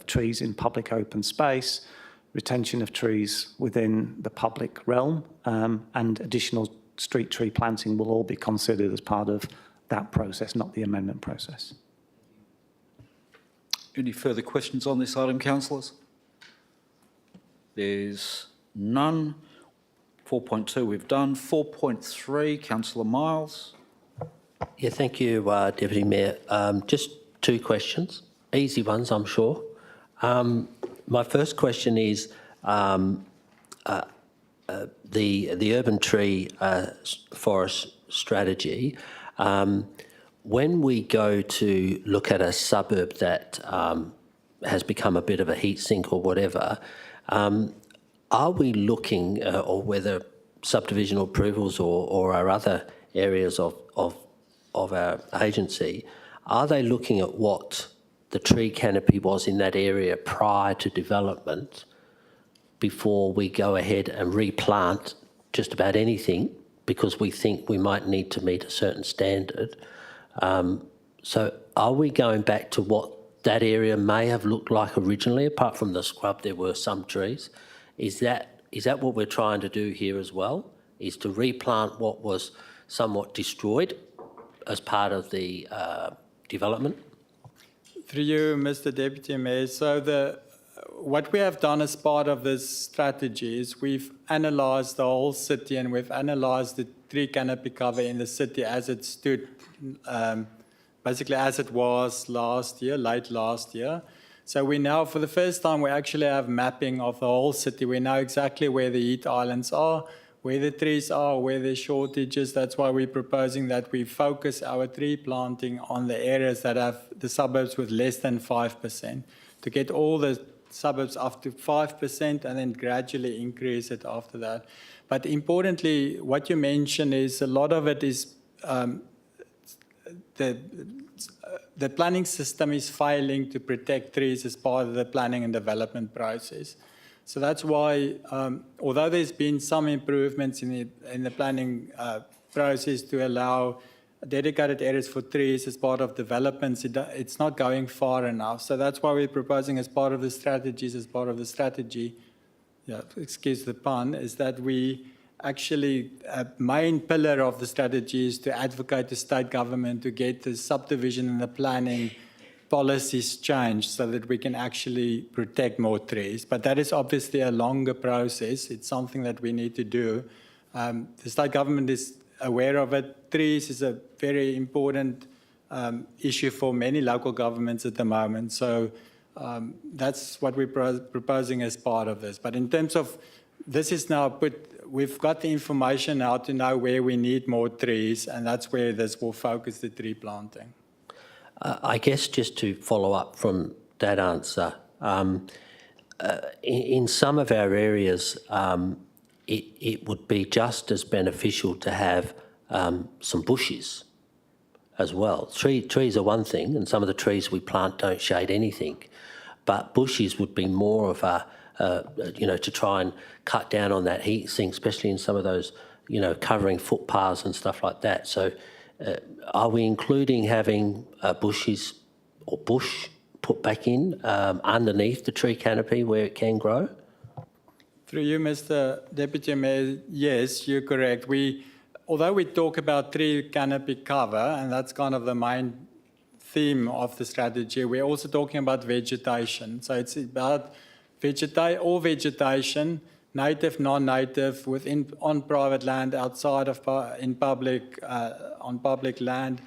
trees in public open space, retention of trees within the public realm, and additional street tree planting will all be considered as part of that process, not the amendment process. Any further questions on this item, councillors? There's none. 4.2 we've done. 4.3, Councillor Miles. Yeah, thank you, Deputy Mayor. Just two questions, easy ones, I'm sure. My first question is the urban tree forest strategy. When we go to look at a suburb that has become a bit of a heat sink or whatever, are we looking, or whether subdivision approvals or our other areas of our agency, are they looking at what the tree canopy was in that area prior to development before we go ahead and replant just about anything because we think we might need to meet a certain standard? So are we going back to what that area may have looked like originally? Apart from the scrub, there were some trees. Is that what we're trying to do here as well, is to replant what was somewhat destroyed as part of the development? Through you, Mr. Deputy Mayor. So what we have done as part of this strategy is we've analysed the whole city and we've analysed the tree canopy cover in the city as it stood, basically as it was last year, late last year. So we now, for the first time, we actually have mapping of the whole city. We know exactly where the heat islands are, where the trees are, where there's shortages. That's why we're proposing that we focus our tree planting on the areas that have the suburbs with less than 5%, to get all the suburbs up to 5% and then gradually increase it after that. But importantly, what you mentioned is a lot of it is the planning system is failing to protect trees as part of the planning and development process. So that's why, although there's been some improvements in the planning process to allow dedicated areas for trees as part of developments, it's not going far enough. So that's why we're proposing as part of the strategy, yeah, excuse the pun, is that we actually, a main pillar of the strategy is to advocate the state government to get the subdivision and the planning policies changed so that we can actually protect more trees. But that is obviously a longer process. It's something that we need to do. The state government is aware of it. Trees is a very important issue for many local governments at the moment. So that's what we're proposing as part of this. But in terms of, this is now we've got the information now to know where we need more trees, and that's where this will focus the tree planting. I guess just to follow up from that answer, in some of our areas, it would be just as beneficial to have some bushes as well. Trees are one thing, and some of the trees we plant don't shade anything, but bushes would be more of a, to try and cut down on that heat sink, especially in some of those, covering footpaths and stuff like that. So are we including having bushes or bush put back in underneath the tree canopy where it can grow? Through you, Mr. Deputy Mayor, yes, you're correct. Although we talk about tree canopy cover, and that's kind of the main theme of the strategy, we're also talking about vegetation. So it's about all vegetation, native, non-native, on private land, outside of on public land.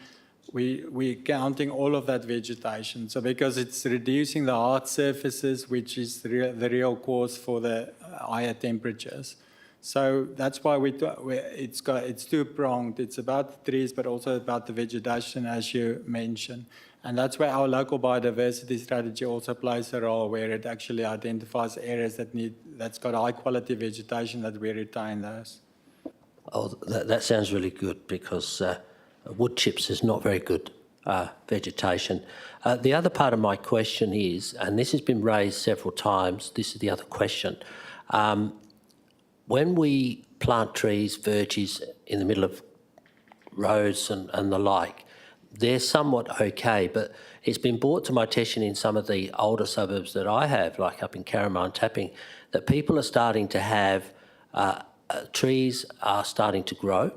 We're counting all of that vegetation. So because it's reducing the hard surfaces, which is the real cause for the higher temperatures. So that's why it's two-pronged. It's about the trees, but also about the vegetation, as you mentioned. And that's where our local biodiversity strategy also plays a role, where it actually identifies areas that's got high-quality vegetation, that we retain those. Oh, that sounds really good, because wood chips is not very good vegetation. The other part of my question is, and this has been raised several times, this is the other question. When we plant trees, verges in the middle of roads and the like, they're somewhat okay, but it's been brought to my attention in some of the older suburbs that I have, like up in Carramar and Tapping, that people are starting to have, trees are starting to grow,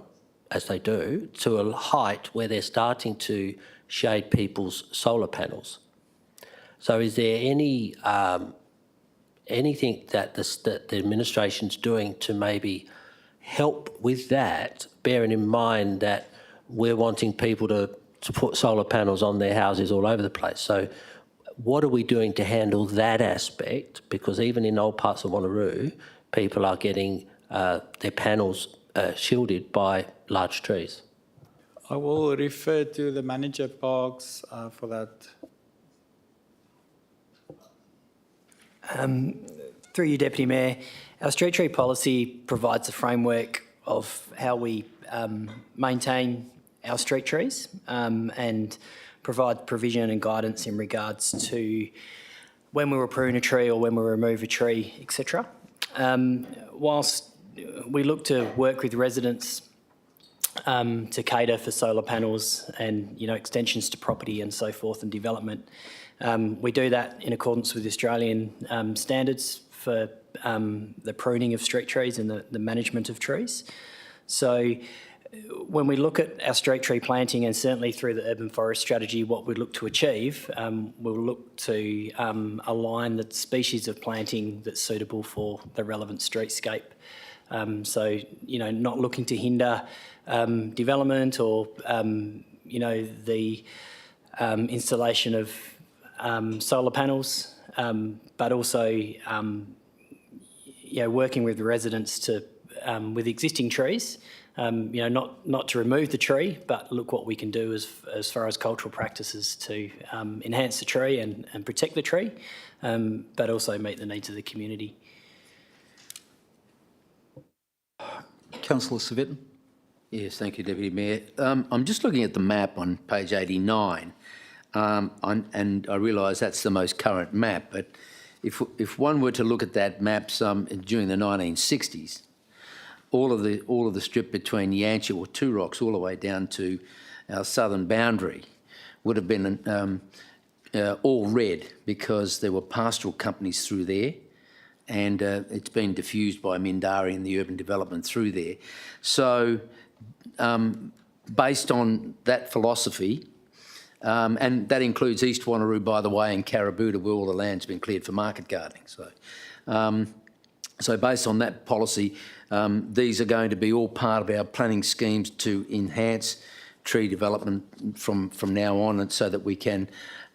as they do, to a height where they're starting to shade people's solar panels. So is there any anything that the administration's doing to maybe help with that, bearing in mind that we're wanting people to put solar panels on their houses all over the place? So what are we doing to handle that aspect? Because even in old parts of Wanneroo, people are getting their panels shielded by large trees. I will refer to the manager parks for that. Through you, Deputy Mayor, our street tree policy provides a framework of how we maintain our street trees and provide provision and guidance in regards to when we will prune a tree or when we remove a tree, etc. Whilst we look to work with residents to cater for solar panels and extensions to property and so forth and development, we do that in accordance with Australian standards for the pruning of street trees and the management of trees. So when we look at our street tree planting, and certainly through the urban forest strategy, what we look to achieve, we'll look to align the species of planting that's suitable for the relevant streetscape. So, not looking to hinder development or, the installation of solar panels, but also, working with the residents to, with existing trees, not to remove the tree, but look what we can do as far as cultural practices to enhance the tree and protect the tree, but also meet the needs of the community. Councillor Civic. Yes, thank you, Deputy Mayor. I'm just looking at the map on page 89, and I realise that's the most current map, but if one were to look at that map during the 1960s, all of the strip between Yanchep or Tourette all the way down to our southern boundary would have been all red, because there were pastoral companies through there, and it's been diffused by Mindari and the urban development through there. So based on that philosophy, and that includes East Wanneroo, by the way, and Carabooda, where all the land's been cleared for market gardening. So based on that policy, these are going to be all part of our planning schemes to enhance tree development from now on, and so that we can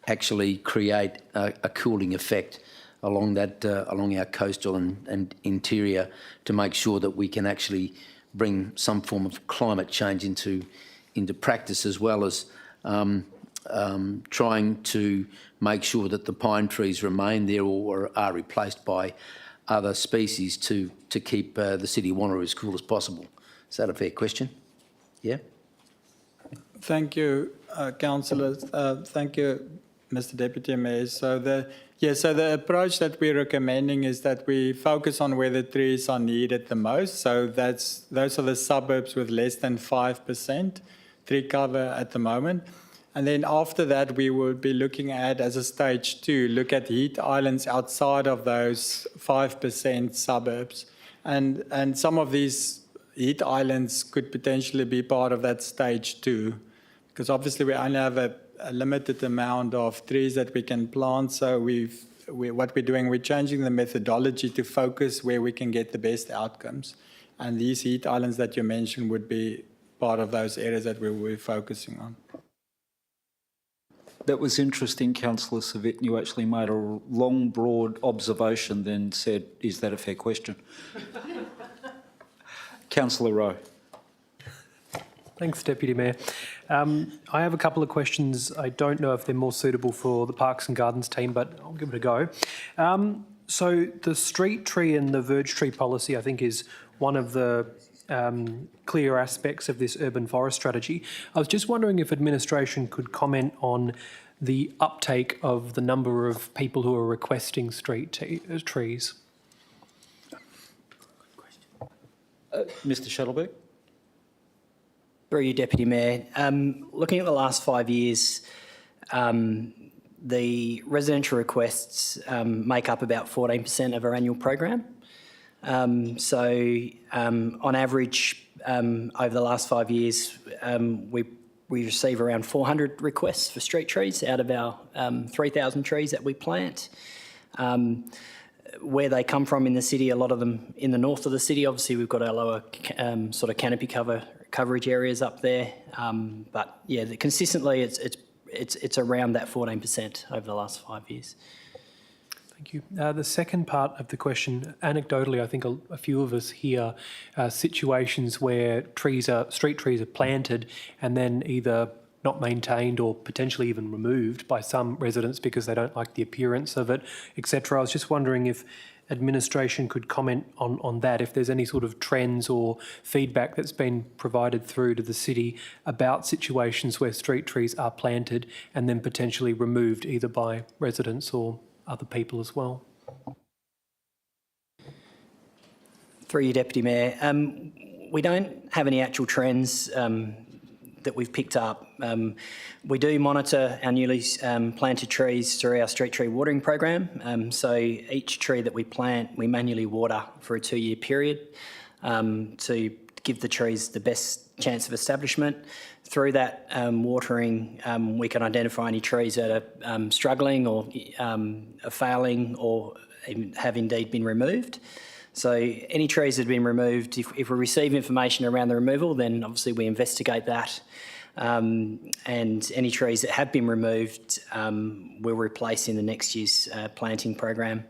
actually create a cooling effect along that along our coastal and interior, to make sure that we can actually bring some form of climate change into practice, as well as trying to make sure that the pine trees remain there or are replaced by other species to keep the city of Wanneroo as cool as possible. Is that a fair question? Yeah? Thank you, councillors. Thank you, Mr. Deputy Mayor. So the approach that we're recommending is that we focus on where the trees are needed the most. So those are the suburbs with less than 5% tree cover at the moment. And then after that, we will be looking at, as a stage 2, look at heat islands outside of those 5% suburbs. And some of these heat islands could potentially be part of that stage 2, because obviously we only have a limited amount of trees that we can plant. So what we're doing, we're changing the methodology to focus where we can get the best outcomes. And these heat islands that you mentioned would be part of those areas that we will be focusing on. That was interesting, Councillor Civic. You actually made a long, broad observation, then said, is that a fair question? Councillor Rowe. Thanks, Deputy Mayor. I have a couple of questions. I don't know if they're more suitable for the Parks and Gardens team, but I'll give it a go. So the street tree and the verge tree policy, I think, is one of the clear aspects of this urban forest strategy. I was just wondering if administration could comment on the uptake of the number of people who are requesting street trees. Mr. Shuttleberg. Through you, Deputy Mayor. Looking at the last 5 years, the residential requests make up about 14% of our annual program. On average, over the last 5 years, we receive around 400 requests for street trees out of our 3,000 trees that we plant. Where they come from in the city, a lot of them in the north of the city. Obviously, we've got our lower sort of canopy coverage areas up there. But yeah, consistently, it's around that 14% over the last 5 years. Thank you. The second part of the question, anecdotally, I think a few of us hear situations where street trees are planted and then either not maintained or potentially even removed by some residents because they don't like the appearance of it, etc. I was just wondering if administration could comment on that, if there's any sort of trends or feedback that's been provided through to the city about situations where street trees are planted and then potentially removed either by residents or other people as well. Through you, Deputy Mayor. We don't have any actual trends that we've picked up. We do monitor our newly planted trees through our street tree watering program. So each tree that we plant, we manually water for a 2-year period to give the trees the best chance of establishment. Through that watering, we can identify any trees that are struggling or are failing or have indeed been removed. So any trees that have been removed, if we receive information around the removal, then obviously we investigate that. And any trees that have been removed, we'll replace in the next year's planting program.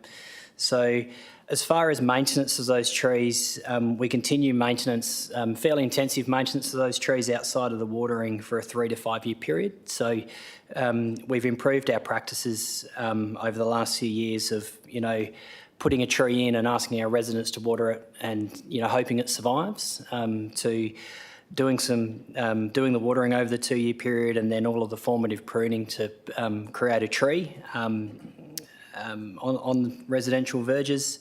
So as far as maintenance of those trees, we continue maintenance, fairly intensive maintenance of those trees outside of the watering for a 3 to 5 year period. So we've improved our practices over the last few years of, putting a tree in and asking our residents to water it and, hoping it survives, to doing the watering over the 2 year period and then all of the formative pruning to create a tree on residential verges.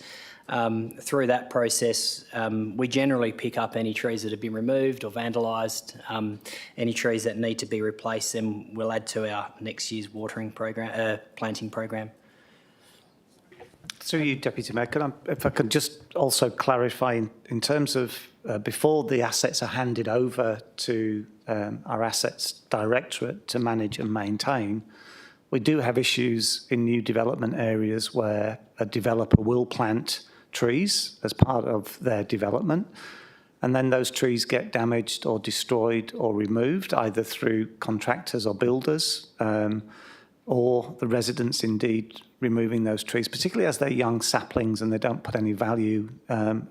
Through that process, we generally pick up any trees that have been removed or vandalised, any trees that need to be replaced, then we'll add to our next year's watering program, planting program. Through you, Deputy Mayor, if I could just also clarify in terms of before the assets are handed over to our Assets Directorate to manage and maintain, we do have issues in new development areas where a developer will plant trees as part of their development, and then those trees get damaged or destroyed or removed, either through contractors or builders, or the residents indeed removing those trees, particularly as they're young saplings and they don't put any value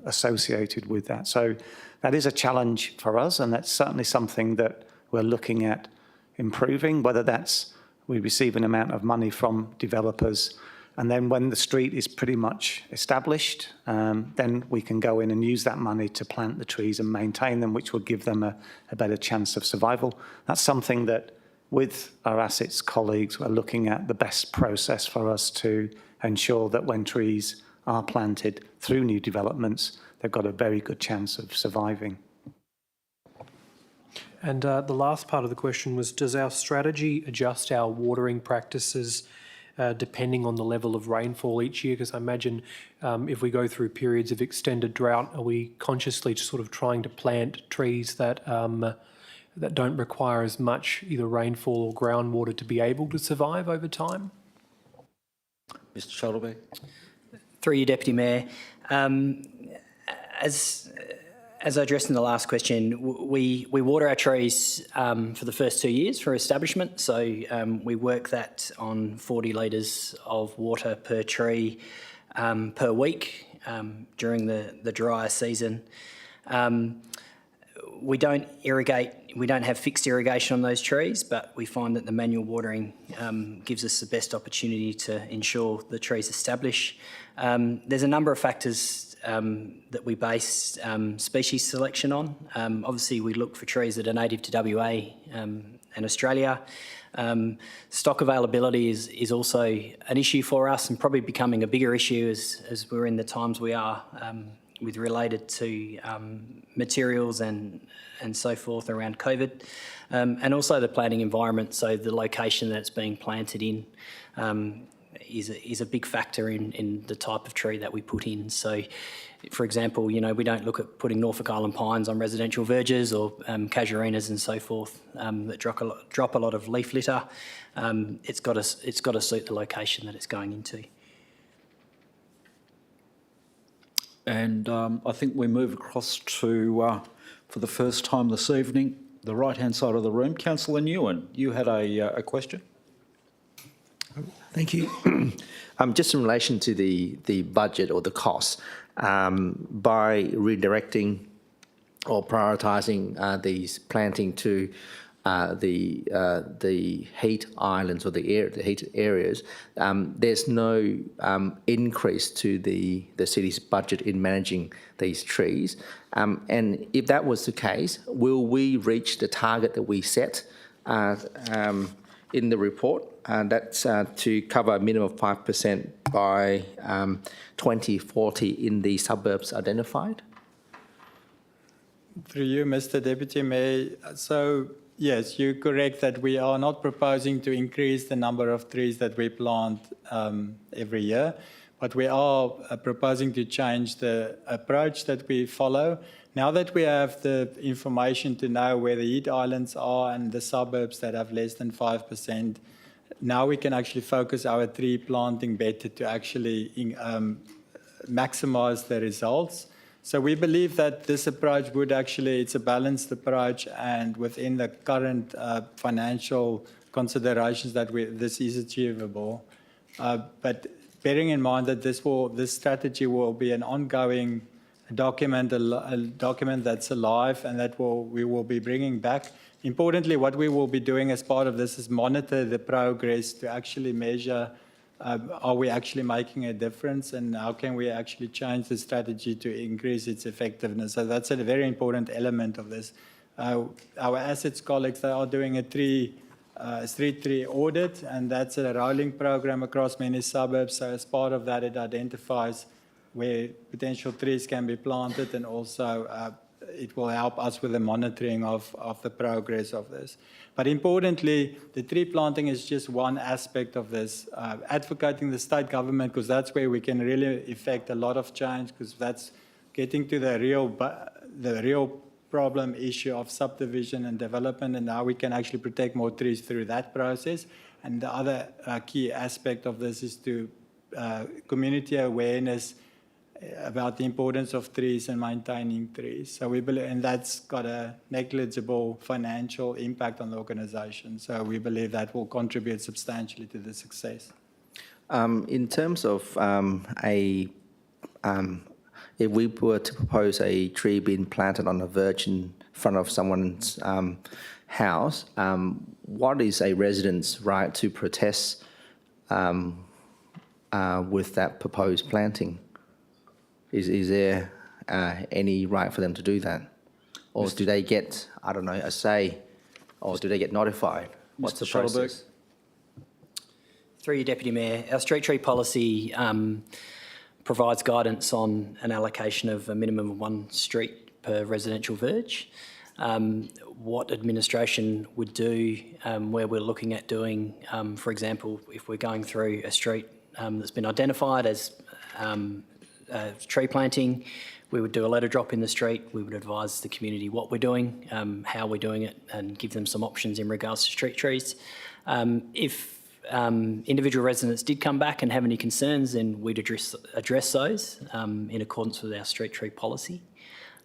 associated with that. So that is a challenge for us, and that's certainly something that we're looking at improving, whether that's we receive an amount of money from developers, and then when the street is pretty much established, then we can go in and use that money to plant the trees and maintain them, which will give them a better chance of survival. That's something that, with our assets colleagues, we're looking at the best process for us to ensure that when trees are planted through new developments, they've got a very good chance of surviving. And the last part of the question was, does our strategy adjust our watering practices depending on the level of rainfall each year? Because I imagine if we go through periods of extended drought, are we consciously sort of trying to plant trees that that don't require as much either rainfall or groundwater to be able to survive over time? Mr Shuttlebeck. Through you, Deputy Mayor. As I addressed in the last question, we water our trees for the first 2 years for establishment. So we work that on 40 litres of water per tree per week during the drier season. We don't irrigate, we don't have fixed irrigation on those trees, but we find that the manual watering gives us the best opportunity to ensure the trees establish. There's a number of factors that we base species selection on. Obviously, we look for trees that are native to WA and Australia. Stock availability is also an issue for us, and probably becoming a bigger issue as we're in the times we are with related to materials and so forth around COVID, and also the planting environment. So the location that it's being planted in is a big factor in the type of tree that we put in. So, for example, you know, we don't look at putting Norfolk Island pines on residential verges or casuarinas and so forth that drop a lot of leaf litter. It's got to suit the location that it's going into. And I think we move across to, for the first time this evening, the right-hand side of the room. Councillor Nguyen, you had a question? Thank you. Just in relation to the budget or the costs, by redirecting or prioritising these planting to the heat islands or the heat areas, there's no increase to the city's budget in managing these trees. And if that was the case, will we reach the target that we set in the report? That's to cover a minimum of 5% by 2040 in the suburbs identified? Through you, Mr. Deputy Mayor. So, yes, you're correct that we are not proposing to increase the number of trees that we plant every year, but we are proposing to change the approach that we follow. Now that we have the information to know where the heat islands are and the suburbs that have less than 5%, now we can actually focus our tree planting better to actually maximize the results. So we believe that this approach would actually, it's a balanced approach, and within the current financial considerations that this is achievable. But bearing in mind that this strategy will be an ongoing document, a document that's alive and that we will be bringing back. Importantly, what we will be doing as part of this is monitor the progress to actually measure are we actually making a difference, and how can we actually change the strategy to increase its effectiveness. So that's a very important element of this. Our assets colleagues, they are doing a street tree audit, and that's a rolling program across many suburbs. So as part of that, it identifies where potential trees can be planted, and also it will help us with the monitoring of the progress of this. But importantly, the tree planting is just one aspect of this. Advocating the state government, because that's where we can really effect a lot of change, because that's getting to the real problem issue of subdivision and development, and how we can actually protect more trees through that process. And the other key aspect of this is to community awareness about the importance of trees and maintaining trees. So we believe, and that's got a negligible financial impact on the organisation. So we believe that will contribute substantially to the success. In terms of if we were to propose a tree being planted on a verge in front of someone's house, what is a resident's right to protest with that proposed planting? Is there any right for them to do that? Or do they get, I don't know, a say? Or do they get notified? What's the process? Through you, Deputy Mayor, our street tree policy provides guidance on an allocation of a minimum of 1 street per residential verge. What administration would do where we're looking at doing, for example, if we're going through a street that's been identified as tree planting, we would do a letter drop in the street. We would advise the community what we're doing, how we're doing it, and give them some options in regards to street trees. If individual residents did come back and have any concerns, then we'd address those in accordance with our street tree policy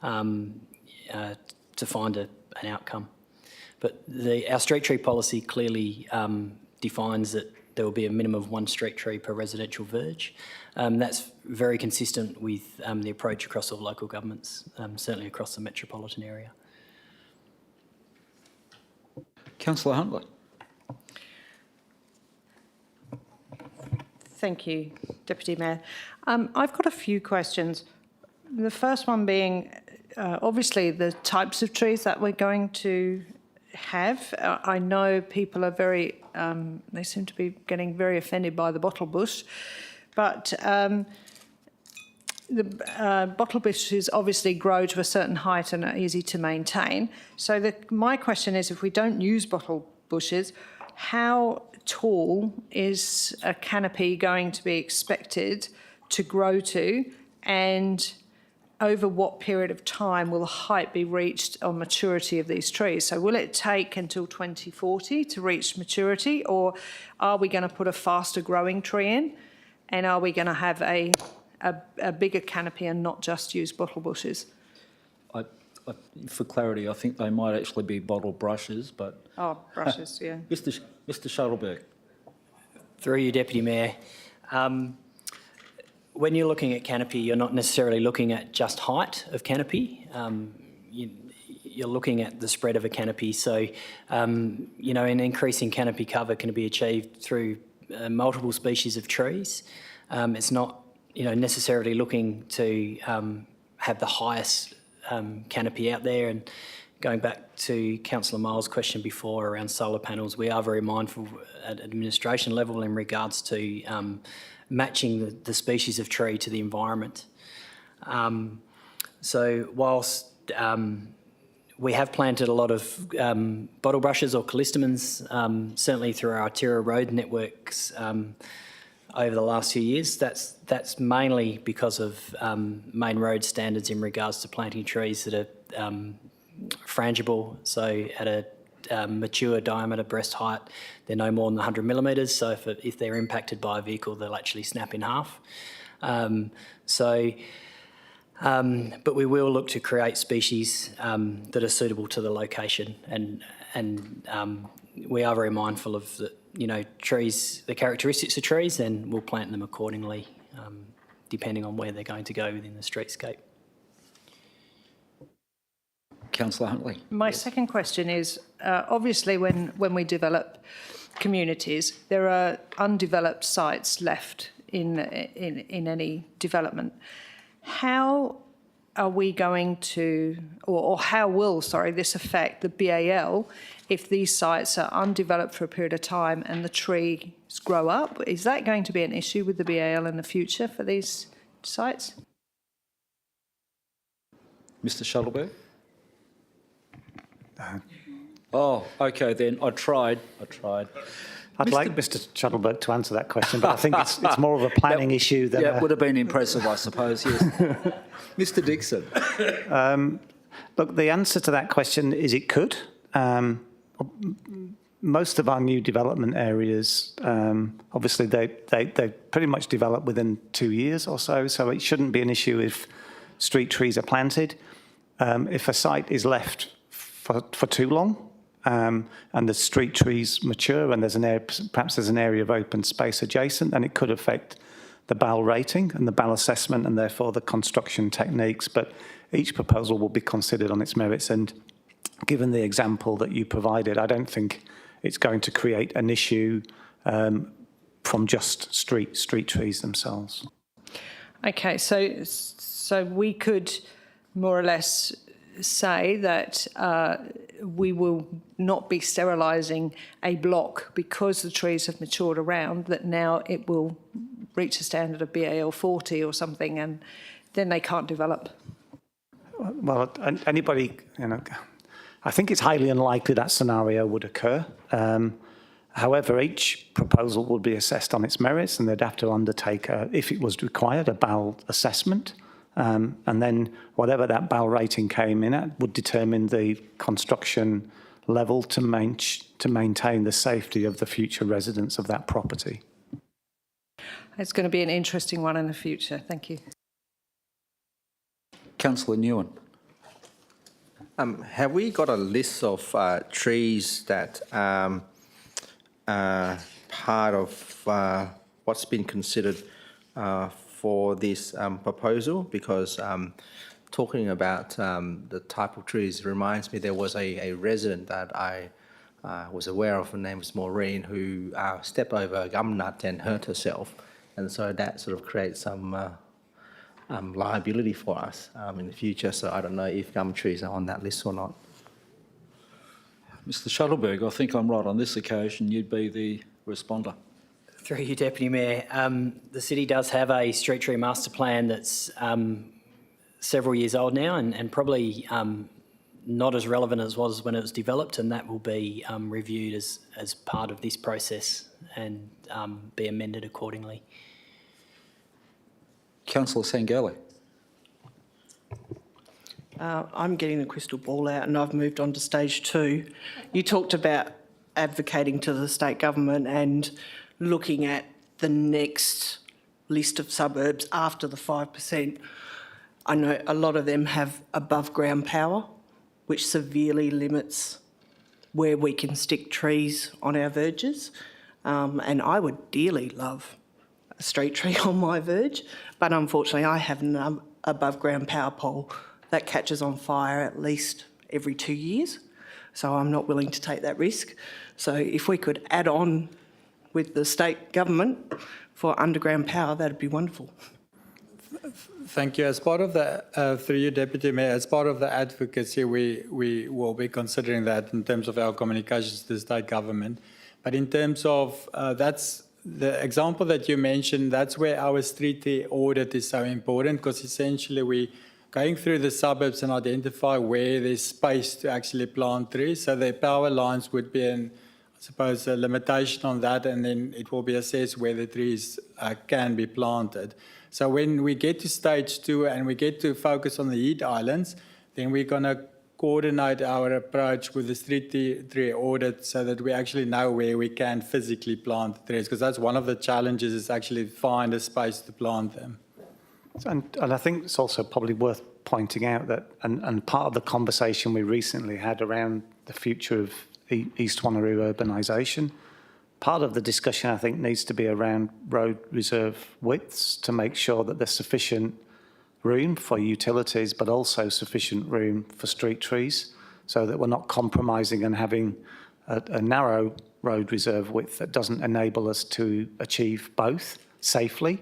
to find an outcome. But our street tree policy clearly defines that there will be a minimum of 1 street tree per residential verge. That's very consistent with the approach across all local governments, certainly across the metropolitan area. Councillor Huntley. Thank you, Deputy Mayor. I've got a few questions. The first one being, obviously, the types of trees that we're going to have. I know people are very, they seem to be getting very offended by the bottle bush, but the bottle bushes obviously grow to a certain height and are easy to maintain. So my question is, if we don't use bottle bushes, how tall is a canopy going to be expected to grow to, and over what period of time will the height be reached on maturity of these trees? So will it take until 2040 to reach maturity, or are we going to put a faster growing tree in, and are we going to have a bigger canopy and not just use bottle bushes? For clarity, I think they might actually be bottle brushes, but... Oh, brushes, yeah. Mr. Shuttleberg. Through you, Deputy Mayor. When you're looking at canopy, you're not necessarily looking at just height of canopy. You're looking at the spread of a canopy. So, an increasing canopy cover can be achieved through multiple species of trees. It's not, necessarily looking to have the highest canopy out there. And going back to Councillor Miles' question before around solar panels, we are very mindful at administration level in regards to matching the species of tree to the environment. So whilst we have planted a lot of bottle brushes or callistemons, certainly through our Untitled Road networks over the last few years, that's mainly because of main road standards in regards to planting trees that are frangible, so at a mature diameter breast height, they're no more than 100 millimetres, so if they're impacted by a vehicle, they'll actually snap in half. But we will look to create species that are suitable to the location, and we are very mindful of the, trees, the characteristics of trees, and we'll plant them accordingly, depending on where they're going to go within the streetscape. Councillor Huntley. My second question is, obviously when we develop communities, there are undeveloped sites left in any development. How are we going to, or how will, this affect the BAL if these sites are undeveloped for a period of time and the trees grow up? Is that going to be an issue with the BAL in the future for these sites? Mr. Shuttleberg. Oh, okay then, I tried. I'd like Mr Shuttleberg to answer that question, but I think it's more of a planning issue than Yeah, it would have been impressive, I suppose, yes. Mr Dixon. Look, the answer to that question is it could. Most of our new development areas, obviously, they pretty much develop within 2 years or so it shouldn't be an issue if street trees are planted. If a site is left for too long, and the street trees mature and perhaps there's an area of open space adjacent, and it could affect the BAL rating and the BAL assessment and therefore the construction techniques. But each proposal will be considered on its merits, and given the example that you provided, I don't think it's going to create an issue from just street trees themselves. Okay, so we could more or less say that we will not be sterilising a block because the trees have matured around, that now it will reach a standard of BAL 40 or something, and then they can't develop. Well, anybody, I think it's highly unlikely that scenario would occur. However, each proposal would be assessed on its merits, and they'd have to undertake, if it was required, a BAL assessment. And then whatever that BAL rating came in at would determine the construction level to maintain the safety of the future residents of that property. It's going to be an interesting one in the future. Thank you. Councillor Nguyen. Have we got a list of trees that are part of what's been considered for this proposal? Because talking about the type of trees reminds me there was a resident that I was aware of, her name was Maureen, who stepped over a gum nut and hurt herself. And so that sort of creates some liability for us in the future. So I don't know if gum trees are on that list or not. Mr Shuttleberg, I think I'm right on this occasion. You'd be the responder. Through you, Deputy Mayor, the city does have a street tree master plan that's several years old now and probably not as relevant as was when it was developed, and that will be reviewed as part of this process and be amended accordingly. Councillor Sangeli. I'm getting the crystal ball out and I've moved on to stage 2. You talked about advocating to the state government and looking at the next list of suburbs after the 5%. I know a lot of them have above ground power, which severely limits where we can stick trees on our verges. And I would dearly love a street tree on my verge, but unfortunately I have an above ground power pole that catches on fire at least every 2 years. So I'm not willing to take that risk. So if we could add on with the state government for underground power, that'd be wonderful. Thank you. As part of the, through you, Deputy Mayor, as part of the advocacy, we will be considering that in terms of our communications to the state government. But in terms of, that's the example that you mentioned, that's where our street tree audit is so important, because essentially we going through the suburbs and identify where there's space to actually plant trees. So the power lines would be I suppose, a limitation on that, and then it will be assessed where the trees can be planted. So when we get to stage 2 and we get to focus on the heat islands, then we're going to coordinate our approach with the street tree audit so that we actually know where we can physically plant the trees, because that's one of the challenges, is actually find a space to plant them. And I think it's also probably worth pointing out that, and part of the conversation we recently had around the future of East Wanneroo urbanisation, part of the discussion I think needs to be around road reserve widths to make sure that there's sufficient room for utilities, but also sufficient room for street trees, so that we're not compromising and having a narrow road reserve width that doesn't enable us to achieve both safely.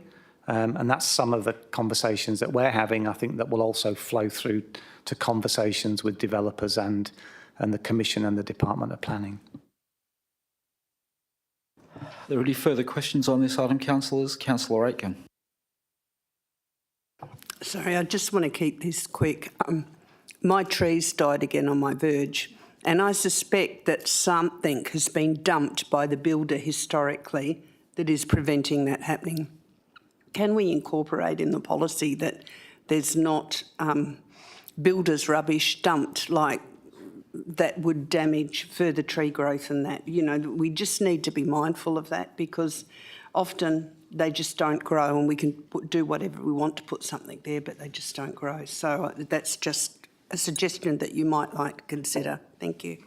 And that's some of the conversations that we're having, I think, that will also flow through to conversations with developers and the Commission and the Department of Planning. Are there any further questions on this item, councillors? Councillor Aitken. Sorry, I just want to keep this quick. My trees died again on my verge, And I suspect that something has been dumped by the builder historically that is preventing that happening. Can we incorporate in the policy that there's not builders' rubbish dumped like that would damage further tree growth and that? You know, we just need to be mindful of that because often they just don't grow and we can do whatever we want to put something there, but they just don't grow. So that's just a suggestion that you might like to consider. Thank you.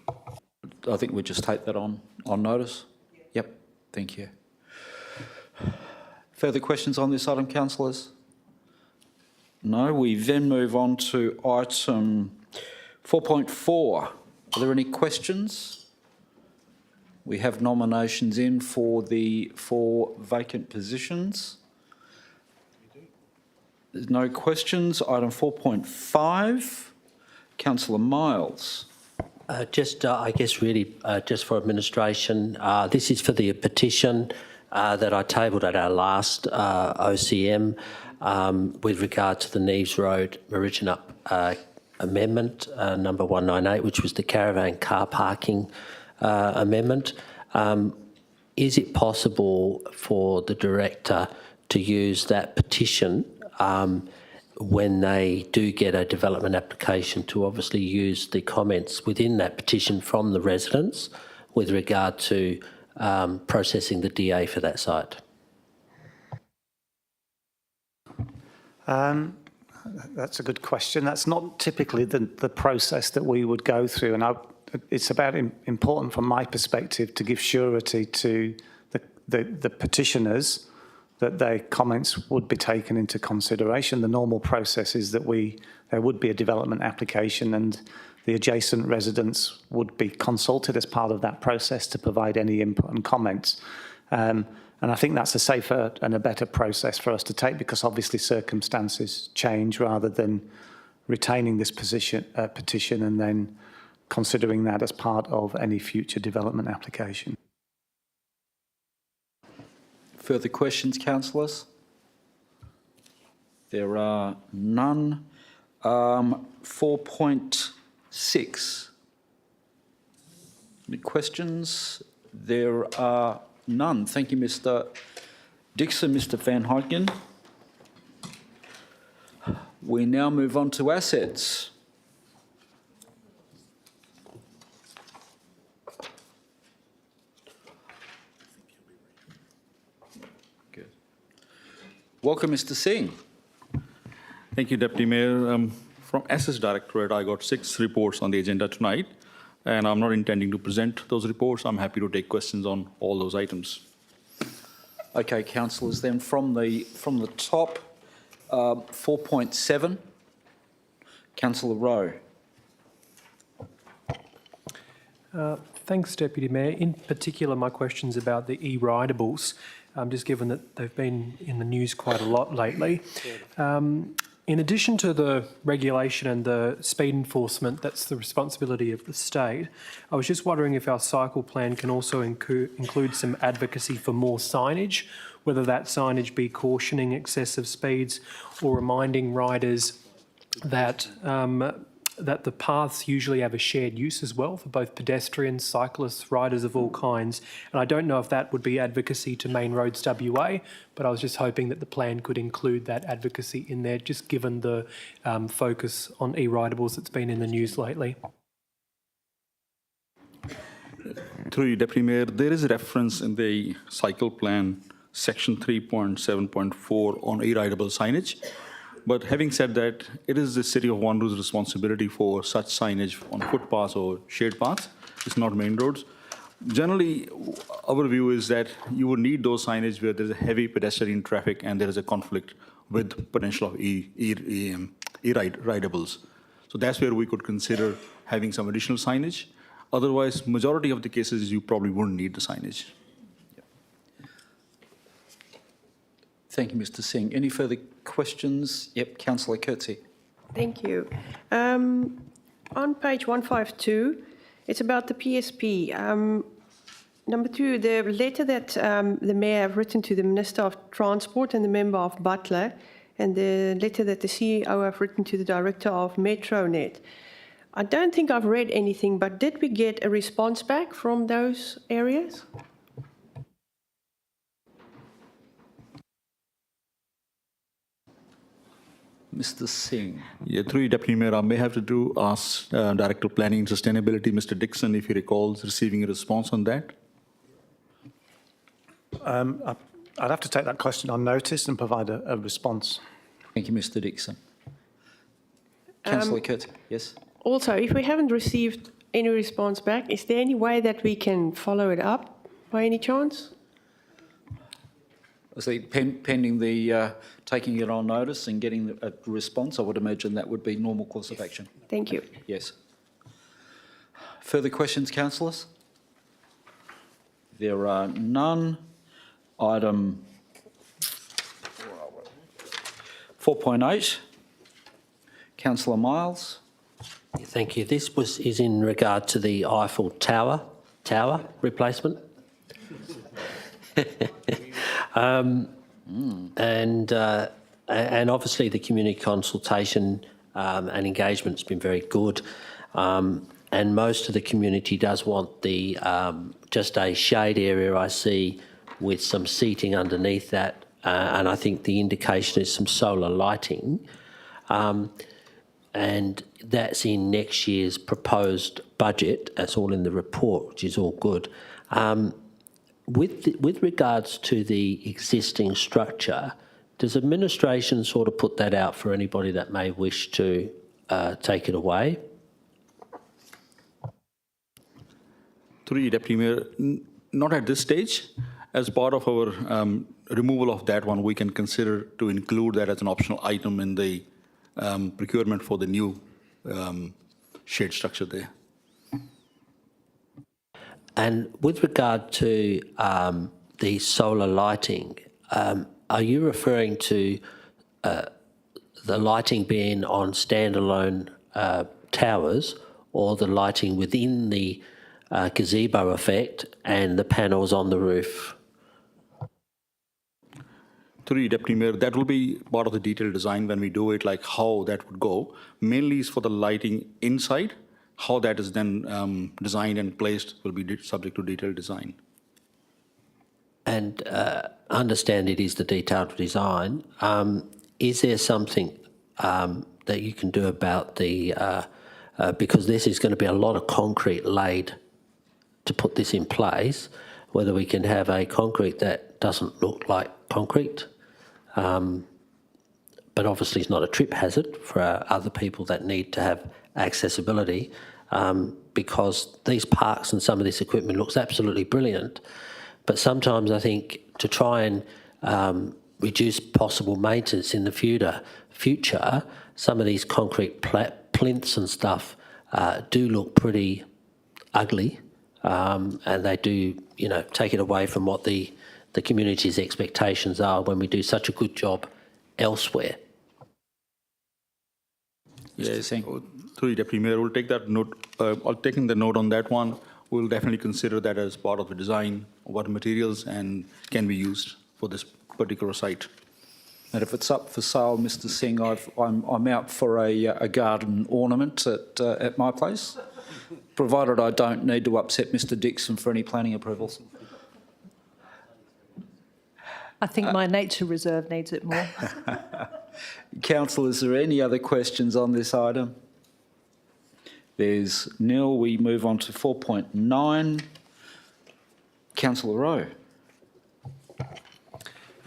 I think we just take that on notice. Yep, thank you. Further questions on this item, councillors? No, we then move on to item 4.4. Are there any questions? We have nominations in for the 4 vacant positions. There's no questions. Item 4.5, Councillor Miles. I guess really just for administration, this is for the petition that I tabled at our last OCM with regard to the Neves Road Marigina amendment, number 198, which was the caravan car parking amendment. Is it possible for the director to use that petition when they do get a development application to obviously use the comments within that petition from the residents with regard to processing the DA for that site? That's a good question. That's not typically the process that we would go through, and it's about important from my perspective to give surety to the petitioners that their comments would be taken into consideration. The normal process is that there would be a development application and the adjacent residents would be consulted as part of that process to provide any input and comments. And I think that's a safer and a better process for us to take because obviously circumstances change rather than retaining this petition and then considering that as part of any future development application. Further questions, councillors? There are none. 4.6. Any questions? There are none. Thank you, Mr. Dixon, Mr. Van Huygen. We now move on to assets. Good. Welcome, Mr. Singh. Thank you, Deputy Mayor. From Assets Directorate, I got 6 reports on the agenda tonight, and I'm not intending to present those reports. I'm happy to take questions on all those items. Okay, councillors, then from the top, 4.7, Councillor Rowe. Thanks, Deputy Mayor. In particular, my question's about the e-ridables, just given that they've been in the news quite a lot lately. In addition to the regulation and the speed enforcement, that's the responsibility of the state, I was just wondering if our cycle plan can also include some advocacy for more signage, whether that signage be cautioning excessive speeds or reminding riders that that the paths usually have a shared use as well for both pedestrians, cyclists, riders of all kinds. And I don't know if that would be advocacy to Main Roads WA, but I was just hoping that the plan could include that advocacy in there, just given the focus on e-ridables that's been in the news lately. Through you, Deputy Mayor, there is a reference in the cycle plan, section 3.7.4 on e-ridable signage. But having said that, it is the City of Wanneroo's responsibility for such signage on footpaths or shared paths. It's not main roads. Generally, our view is that you would need those signage where there's a heavy pedestrian traffic and there is a conflict with potential of e-ridables. So that's where we could consider having some additional signage. Otherwise, majority of the cases, you probably wouldn't need the signage. Thank you, Mr. Singh. Any further questions? Yep, Councillor Coetzee. Thank you. On page 152, it's about the PSP. Number 2, the letter that the Mayor have written to the Minister of Transport and the Member of Butler, and the letter that the CEO have written to the Director of Metronet. I don't think I've read anything, but did we get a response back from those areas? Mr. Singh. Yeah, through you, Deputy Mayor, I may have to ask Director of Planning and Sustainability, Mr. Dixon, if he recalls receiving a response on that. I'd have to take that question on notice and provide a response. Thank you, Mr. Dixon. Councillor Kurt, yes? Also, if we haven't received any response back, is there any way that we can follow it up by any chance? So pending the taking it on notice and getting a response, I would imagine that would be normal course of action. Thank you. Yes. Further questions, councillors? There are none. Item 4.8, Councillor Miles. Thank you. This is in regard to the Eiffel Tower replacement. And obviously the community consultation and engagement's been very good, and most of the community does want the just a shade area I see with some seating underneath that, and I think the indication is some solar lighting, and that's in next year's proposed budget. That's all in the report, which is all good. With regards to the existing structure, does administration sort of put that out for anybody that may wish to take it away? Through you, Deputy Mayor, not at this stage. As part of our removal of that one, we can consider to include that as an optional item in the procurement for the new shade structure there. And with regard to the solar lighting, are you referring to the lighting being on standalone towers, or the lighting within the gazebo effect and the panels on the roof? Through you, Deputy Mayor, that will be part of the detailed design when we do it, like how that would go. Mainly is for the lighting inside. How that is then designed and placed will be subject to detailed design. And understand it is the detailed design. Is there something that you can do about the, because this is going to be a lot of concrete laid to put this in place, whether we can have a concrete that doesn't look like concrete, but obviously it's not a trip hazard for other people that need to have accessibility, because these parks and some of this equipment looks absolutely brilliant, but sometimes I think to try and reduce possible maintenance in the future, some of these concrete plinths and stuff do look pretty ugly, and they do, take it away from what the community's expectations are when we do such a good job elsewhere. Yes, through you, Deputy Mayor, we'll take that note. Taking the note on that one, we'll definitely consider that as part of the design, what materials and can be used for this particular site. And if it's up for sale, Mr. Singh, I'm out for a garden ornament at my place, provided I don't need to upset Mr. Dixon for any planning approvals. I think my nature reserve needs it more. Council, is there any other questions on this item? There's nil. We move on to 4.9. Councillor Rowe.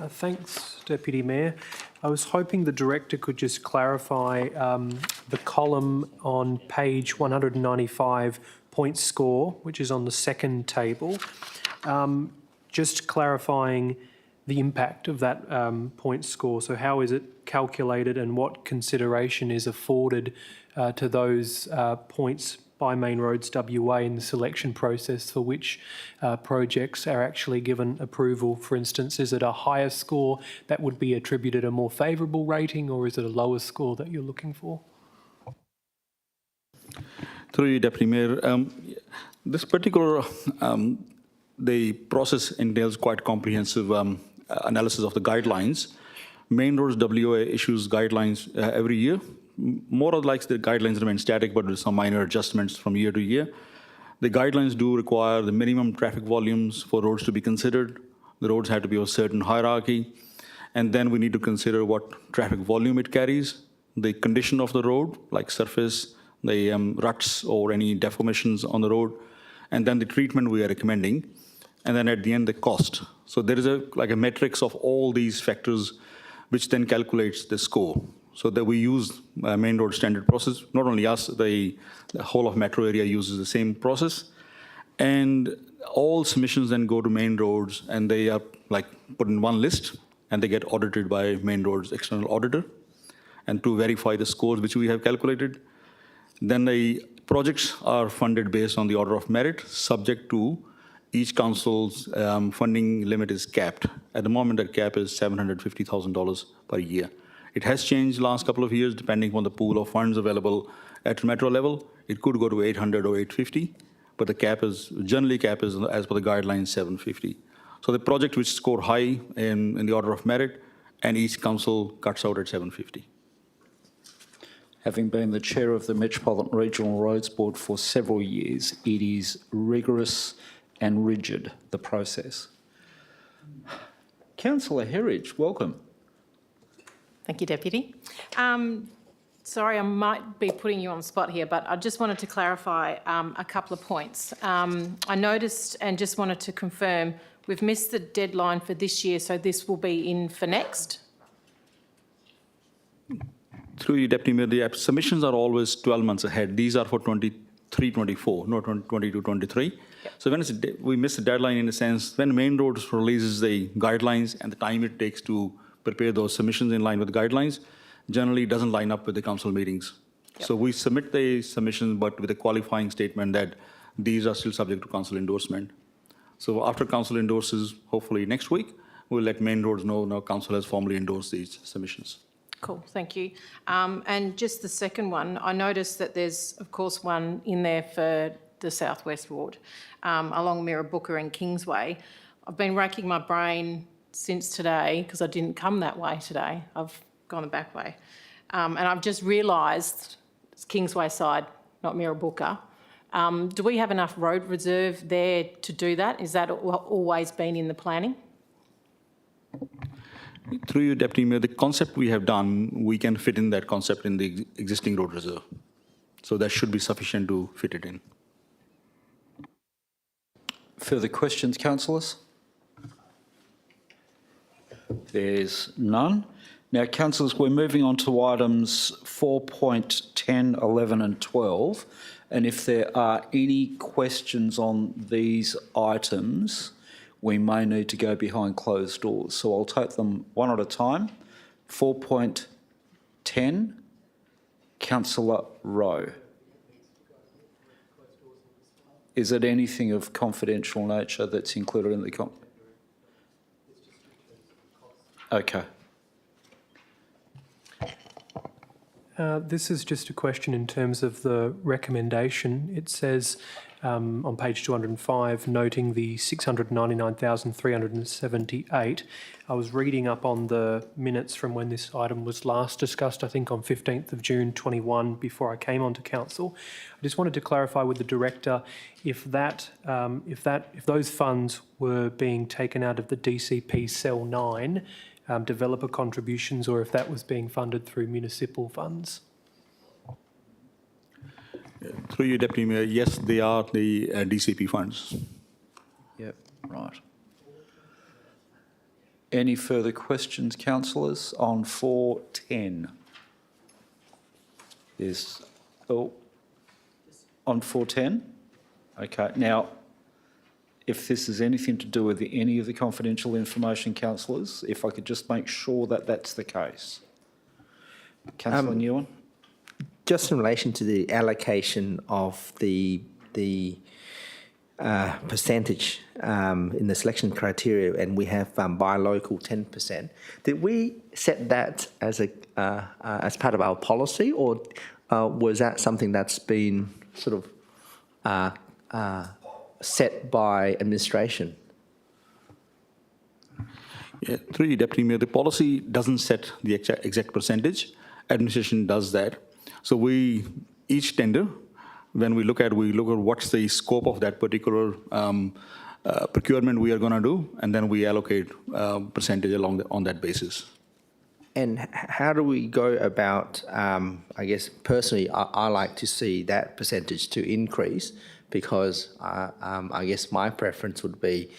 Thanks, Deputy Mayor. I was hoping the Director could just clarify the column on page 195, point score, which is on the second table. Just clarifying the impact of that point score. So how is it calculated and what consideration is afforded to those points by Main Roads WA in the selection process for which projects are actually given approval? For instance, is it a higher score that would be attributed a more favourable rating, or is it a lower score that you're looking for? Through you, Deputy Mayor, this particular, the process entails quite comprehensive analysis of the guidelines. Main Roads WA issues guidelines every year more or less the guidelines remain static, but with some minor adjustments from year to year. The guidelines do require the minimum traffic volumes for roads to be considered. The roads have to be of a certain hierarchy. And then we need to consider what traffic volume it carries, the condition of the road, like surface, the ruts or any deformations on the road, and then the treatment we are recommending. And then at the end, the cost. So there is a matrix of all these factors, which then calculates the score. So that we use main road standard process. Not only us, the whole of metro area uses the same process. And all submissions then go to main roads, and they are put in one list, and they get audited by main roads external auditor, and to verify the scores which we have calculated. Then the projects are funded based on the order of merit, subject to each council's funding limit is capped. At the moment, that cap is $750,000 per year. It has changed last couple of years, depending on the pool of funds available at metro level. It could go to 800 or 850, but the cap is, generally cap is, as per the guidelines, 750. So the project which score high in the order of merit, and each council cuts out at 750. Having been the chair of the Metropolitan Regional Roads Board for several years, it is rigorous and rigid, the process. Councillor Herridge, welcome. Thank you, Deputy. Sorry, I might be putting you on the spot here, but I just wanted to clarify a couple of points. I noticed and just wanted to confirm we've missed the deadline for this year, so this will be in for next? Through you, Deputy Mayor, the submissions are always 12 months ahead. These are for 23-24, not 22-23. Yep. So when we miss the deadline in a sense, when Main Roads releases the guidelines and the time it takes to prepare those submissions in line with the guidelines, generally doesn't line up with the council meetings. Yep. So we submit the submissions, but with a qualifying statement that these are still subject to council endorsement. So after council endorses, hopefully next week, we'll let Main Roads know now council has formally endorsed these submissions. Cool, thank you. And just the second one, I noticed that there's, of course, one in there for the Southwest Ward, along Mirrabooka and Kingsway. I've been racking my brain since today, because I didn't come that way today. I've gone the back way. And I've just realised it's Kingsway side, not Mirrabooka. Do we have enough road reserve there to do that? Is that always been in the planning? Through you, Deputy Mayor, the concept we have done, we can fit in that concept in the existing road reserve. So that should be sufficient to fit it in. Further questions, councillors? There's none. Now, councillors, we're moving on to items 4.10, 11 and 12. And if there are any questions on these items, we may need to go behind closed doors. So I'll take them one at a time. 4.10, Councillor Rowe. Is it anything of confidential nature that's included in the Okay. This is just a question in terms of the recommendation. It says on page 205, noting the 699,378. I was reading up on the minutes from when this item was last discussed, I think on 15th of June 21, before I came onto council. I just wanted to clarify with the director if those funds were being taken out of the DCP Cell 9 developer contributions, or if that was being funded through municipal funds. Through you, Deputy Mayor, yes, they are the DCP funds. Yep, right. Any further questions, councillors, on 4.10? Yes. Oh, on 4.10? Okay. Now, if this is anything to do with any of the confidential information, councillors, if I could just make sure that that's the case. Councillor Nguyen? Just in relation to the allocation of the percentage in the selection criteria, and we have buy local 10%. Did we set that as part of our policy, or was that something that's been sort of set by administration? Yeah, through you, Deputy Mayor, the policy doesn't set the exact percentage. administration does that. So each tender, when we look at what's the scope of that particular procurement we are going to do, and then we allocate percentage on that basis. And how do we go about, I guess, personally, I like to see that percentage to increase because I guess my preference would be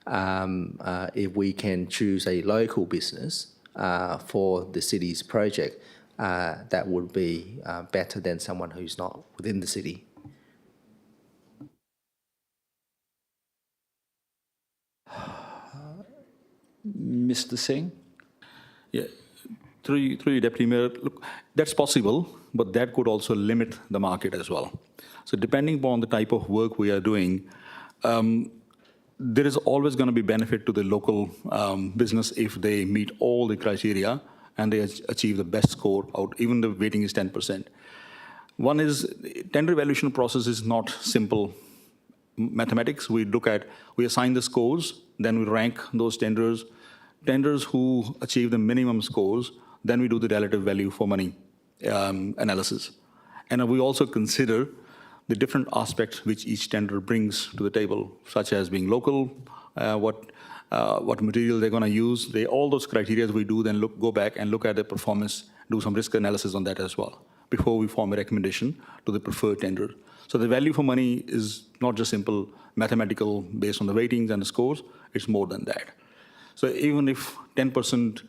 if we can choose a local business for the city's project, that would be better than someone who's not within the city. Mr. Singh? Yeah, through you, Deputy Mayor, look, that's possible, but that could also limit the market as well. So depending upon the type of work we are doing, there is always going to be benefit to the local business if they meet all the criteria and they achieve the best score out, even the weighting is 10%. One is, tender evaluation process is not simple mathematics. We assign the scores, then we rank those tenders who achieve the minimum scores, then we do the relative value for money analysis. And we also consider the different aspects which each tender brings to the table, such as being local, what material they're going to use. All those criteria we do, then go back and look at the performance, do some risk analysis on that as well, before we form a recommendation to the preferred tender. So the value for money is not just simple mathematical based on the ratings and the scores, it's more than that. So even if 10%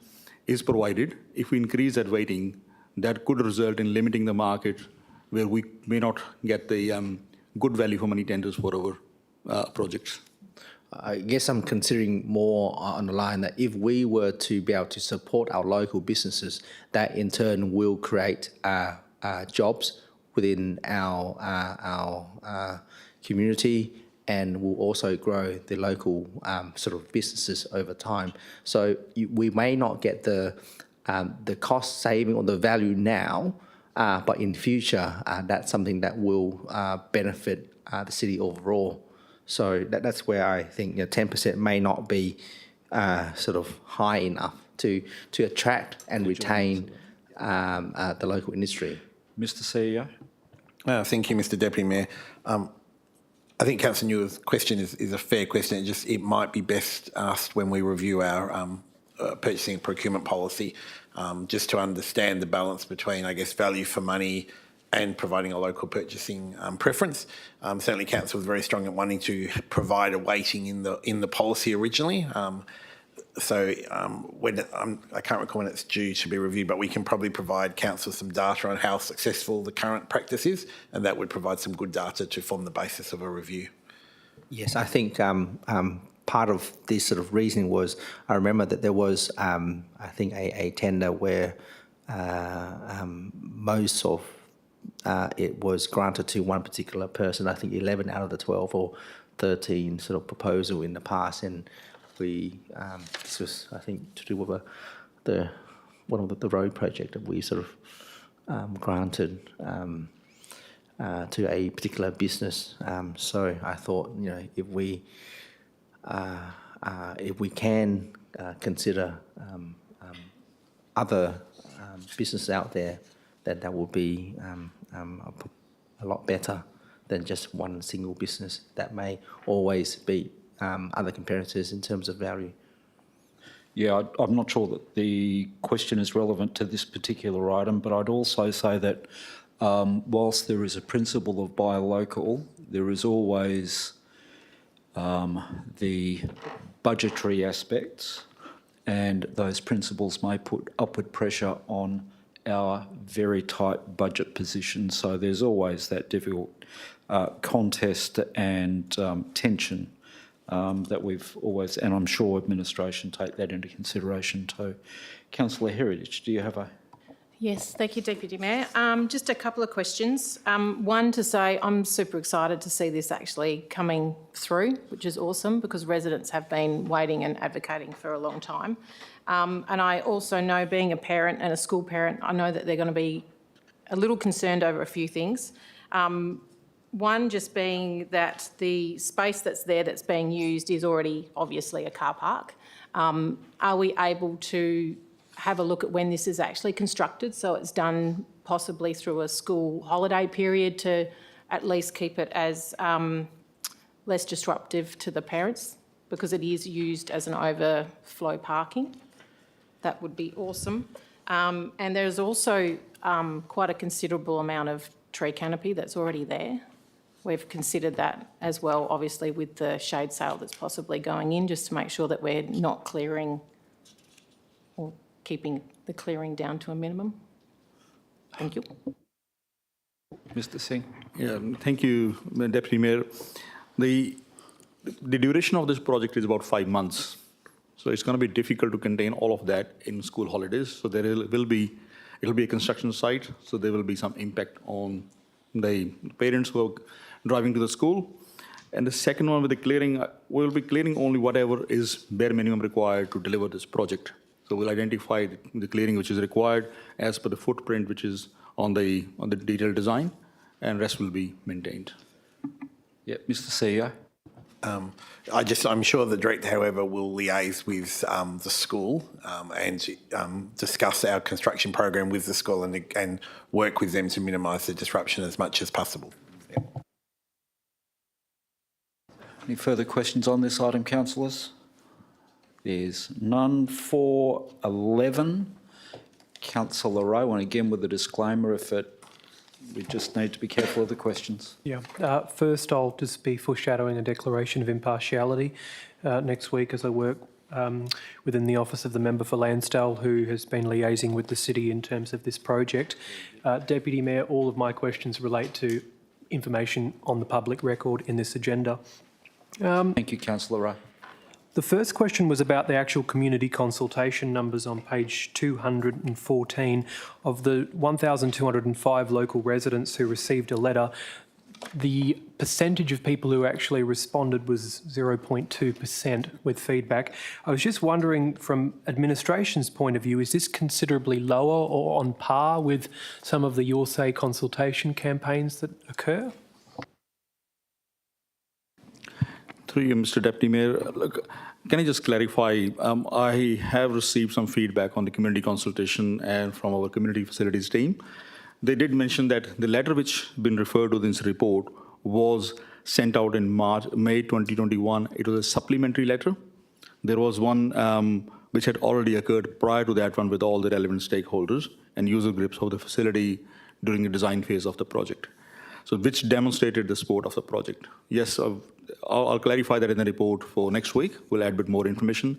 is provided, if we increase that weighting, that could result in limiting the market where we may not get the good value for money tenders for our projects. I guess I'm considering more on the line that if we were to be able to support our local businesses, that in turn will create jobs within our community and will also grow the local sort of businesses over time. So we may not get the cost saving or the value now, but in future, that's something that will benefit the city overall. So that's where I think 10% may not be sort of high enough to attract and retain the local industry. Mr. CEO? Thank you, Mr. Deputy Mayor. I think Councillor Newell's question is a fair question. It might be best asked when we review our purchasing and procurement policy, just to understand the balance between, I guess, value for money and providing a local purchasing preference. Certainly, Council was very strong at wanting to provide a weighting in the policy originally. I can't recall when it's due to be reviewed, but we can probably provide Council some data on how successful the current practice is, and that would provide some good data to form the basis of a review. Yes, I think part of this sort of reasoning was, I remember that there was, I think, a tender where most of it was granted to one particular person, I think 11 out of the 12 or 13 sort of proposal in the past, and this was, I think, to do with one of the road project that we sort of granted to a particular business. So I thought, if we can consider other businesses out there, that would be a lot better than just one single business that may always beat other competitors in terms of value. Yeah, I'm not sure that the question is relevant to this particular item, but I'd also say that whilst there is a principle of buy local, there is always the budgetary aspects, and those principles may put upward pressure on our very tight budget position. So there's always that difficult contest and tension that we've always, and I'm sure administration take that into consideration too. Councillor Heritage, do you have a... Yes, thank you, Deputy Mayor. Just a couple of questions. One, to say I'm super excited to see this actually coming through, which is awesome because residents have been waiting and advocating for a long time. And I also know, being a parent and a school parent, I know that they're going to be a little concerned over a few things. One just being that the space that's there that's being used is already obviously a car park. Are we able to have a look at when this is actually constructed, so it's done possibly through a school holiday period to at least keep it as less disruptive to the parents, because it is used as an overflow parking. That would be awesome. And there's also quite a considerable amount of tree canopy that's already there. We've considered that as well, obviously, with the shade sail that's possibly going in, just to make sure that we're not clearing or keeping the clearing down to a minimum. Thank you. Mr. Singh. Yeah, thank you, Deputy Mayor. The duration of this project is about 5 months. So it's going to be difficult to contain all of that in school holidays. So it'll be a construction site, so there will be some impact on the parents who are driving to the school. And the second one with the clearing, we'll be clearing only whatever is bare minimum required to deliver this project. So we'll identify the clearing which is required as per the footprint which is on the detailed design, and rest will be maintained. Yeah, Mr. CEO. I'm sure the director, however, will liaise with the school and discuss our construction program with the school and work with them to minimise the disruption as much as possible. Yeah. Any further questions on this item, councillors? There's none. For 11, Councillor Rowe, and again with a disclaimer, we just need to be careful of the questions. Yeah. First, I'll just be foreshadowing a declaration of impartiality next week as I work within the office of the member for Lansdale, who has been liaising with the city in terms of this project. Deputy Mayor, all of my questions relate to information on the public record in this agenda. Thank you, Councillor Rowe. The first question was about the actual community consultation numbers on page 214. Of the 1,205 local residents who received a letter, the percentage of people who actually responded was 0.2% with feedback. I was just wondering, from administration's point of view, is this considerably lower or on par with some of the Your Say consultation campaigns that occur? Through you, Mr. Deputy Mayor, look, can I just clarify? I have received some feedback on the community consultation and from our community facilities team. They did mention that the letter which been referred to in this report was sent out in May 2021. It was a supplementary letter. There was one which had already occurred prior to that one with all the relevant stakeholders and user groups of the facility during the design phase of the project. So which demonstrated the support of the project. Yes, I'll clarify that in the report for next week. We'll add a bit more information.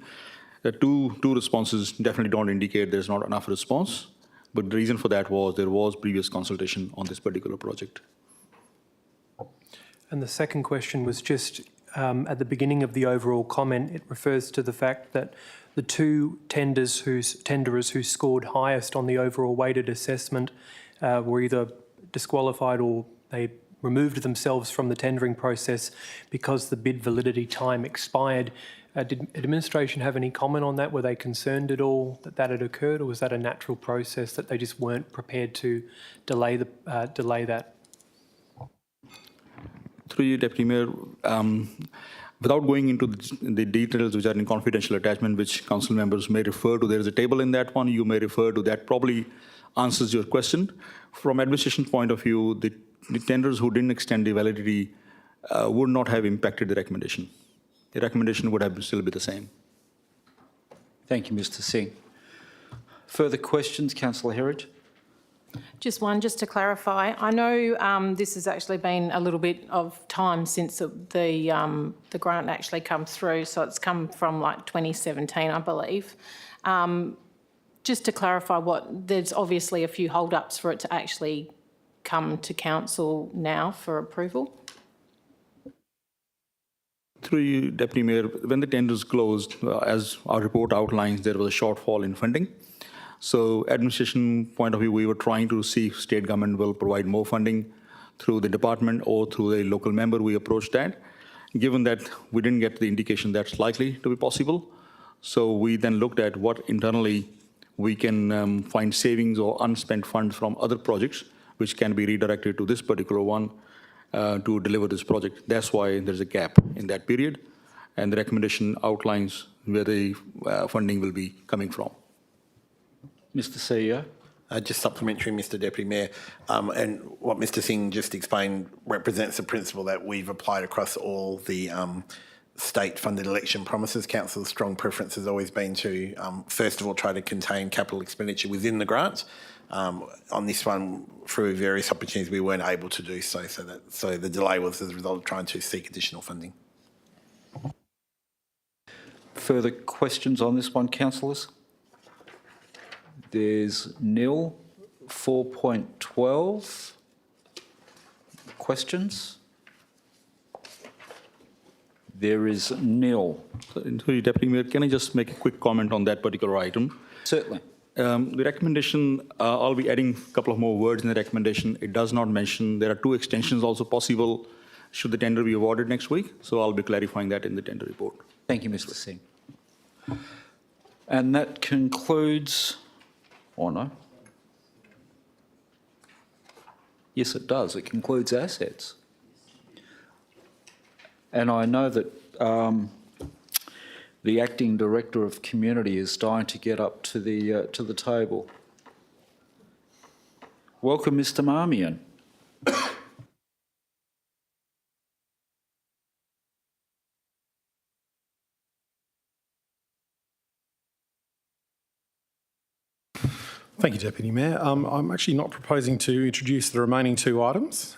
The two responses definitely don't indicate there's not enough response, but the reason for that was there was previous consultation on this particular project. And the second question was just at the beginning of the overall comment, it refers to the fact that the two tenderers who scored highest on the overall weighted assessment were either disqualified or they removed themselves from the tendering process because the bid validity time expired. Did administration have any comment on that? Were they concerned at all that that had occurred, or was that a natural process that they just weren't prepared to delay that? Through you, Deputy Mayor, without going into the details which are in confidential attachment, which council members may refer to, there is a table in that one, you may refer to that, probably answers your question. From administration point of view, the tenders who didn't extend the validity would not have impacted the recommendation. The recommendation would have still be the same. Thank you, Mr. Singh. Further questions, Councillor Herridge? Just one, just to clarify. I know this has actually been a little bit of time since the grant actually come through, so it's come from like 2017, I believe. Just to clarify, there's obviously a few hold-ups for it to actually come to council now for approval. Through you, Deputy Mayor, when the tenders closed, as our report outlines, there was a shortfall in funding. So administration point of view, we were trying to see if state government will provide more funding through the department or through a local member. We approached that. Given that we didn't get the indication that's likely to be possible, so we then looked at what internally we can find savings or unspent funds from other projects which can be redirected to this particular one to deliver this project. That's why there's a gap in that period, and the recommendation outlines where the funding will be coming from. Mr CEO. Just supplementary, Mr Deputy Mayor, and what Mr Singh just explained represents the principle that we've applied across all the state-funded election promises. Council's strong preference has always been to, first of all, try to contain capital expenditure within the grant. On this one, through various opportunities, we weren't able to do so. So the delay was as a result of trying to seek additional funding. Further questions on this one, councillors? There's nil. 4.12. Questions? There is nil. Sorry, Deputy Mayor, can I just make a quick comment on that particular item? Certainly. The recommendation, I'll be adding a couple of more words in the recommendation. It does not mention there are 2 extensions also possible should the tender be awarded next week. So I'll be clarifying that in the tender report. Thank you, Mr Singh. And that concludes, or no? Yes, it does. It concludes assets. And I know that the Acting Director of Community is dying to get up to the table. Welcome, Mr Marmion. Thank you, Deputy Mayor. I'm actually not proposing to introduce the remaining 2 items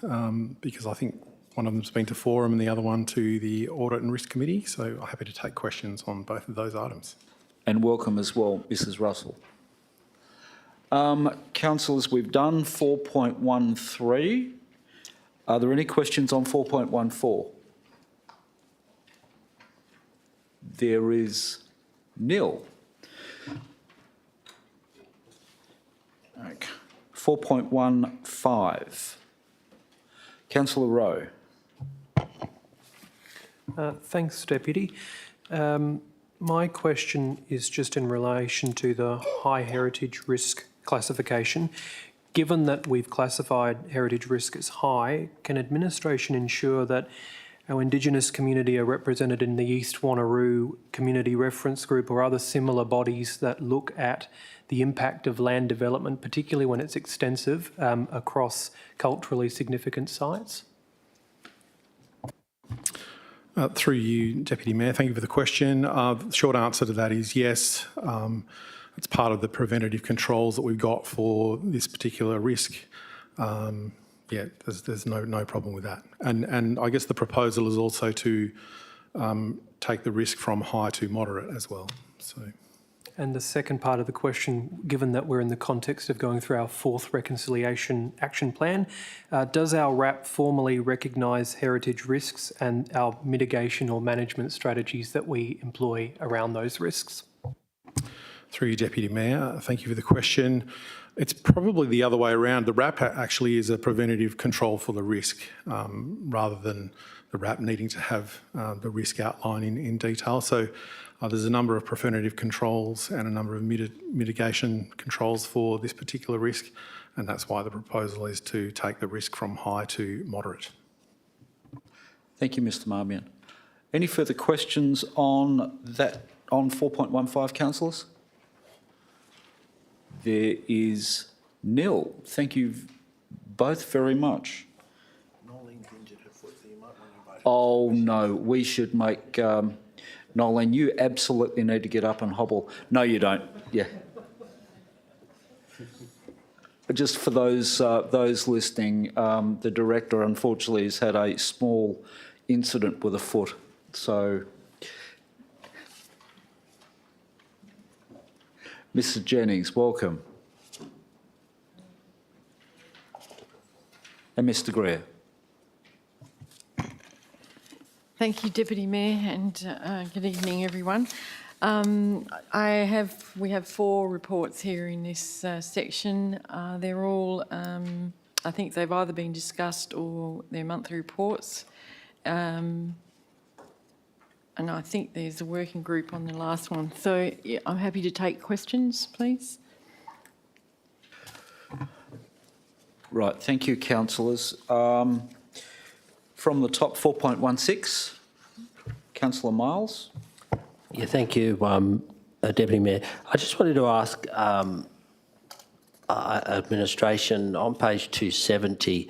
because I think one of them's been to Forum and the other one to the Audit and Risk Committee, so I'm happy to take questions on both of those items. And welcome as well, Mrs Russell. Councillors, we've done 4.13. Are there any questions on 4.14? There is nil. 4.15. Councillor Rowe. Thanks, Deputy. My question is just in relation to the high heritage risk classification. Given that we've classified heritage risk as high, can administration ensure that our Indigenous community are represented in the East Wanneroo Community Reference Group or other similar bodies that look at the impact of land development, particularly when it's extensive, across culturally significant sites? Through you, Deputy Mayor, thank you for the question. The short answer to that is yes. It's part of the preventative controls that we've got for this particular risk. Yeah, there's no problem with that. And I guess the proposal is also to take the risk from high to moderate as well. So. And the second part of the question, given that we're in the context of going through our 4th Reconciliation Action Plan, does our RAP formally recognise heritage risks and our mitigation or management strategies that we employ around those risks? Through you, Deputy Mayor, thank you for the question. It's probably the other way around. The RAP actually is a preventative control for the risk rather than the RAP needing to have the risk outline in detail. So there's a number of preventative controls and a number of mitigation controls for this particular risk, and that's why the proposal is to take the risk from high to moderate. Thank you, Mr Marmion. Any further questions on that, on 4.15, councillors? There is nil. Thank you both very much. Oh no, we should make, Nolene, you absolutely need to get up and hobble. No, you don't. Yeah. Just for those listening, the director unfortunately has had a small incident with a foot, so. Mr Jennings, welcome. And Mr Greer. Thank you, Deputy Mayor, and good evening, everyone. We have 4 reports here in this section. They're all, I think they've either been discussed or they're monthly reports. And I think there's a working group on the last one. So yeah, I'm happy to take questions, please. Right, thank you, councillors. From the top, 4.16, Councillor Miles. Yeah, thank you, Deputy Mayor. I just wanted to ask, administration, on page 270,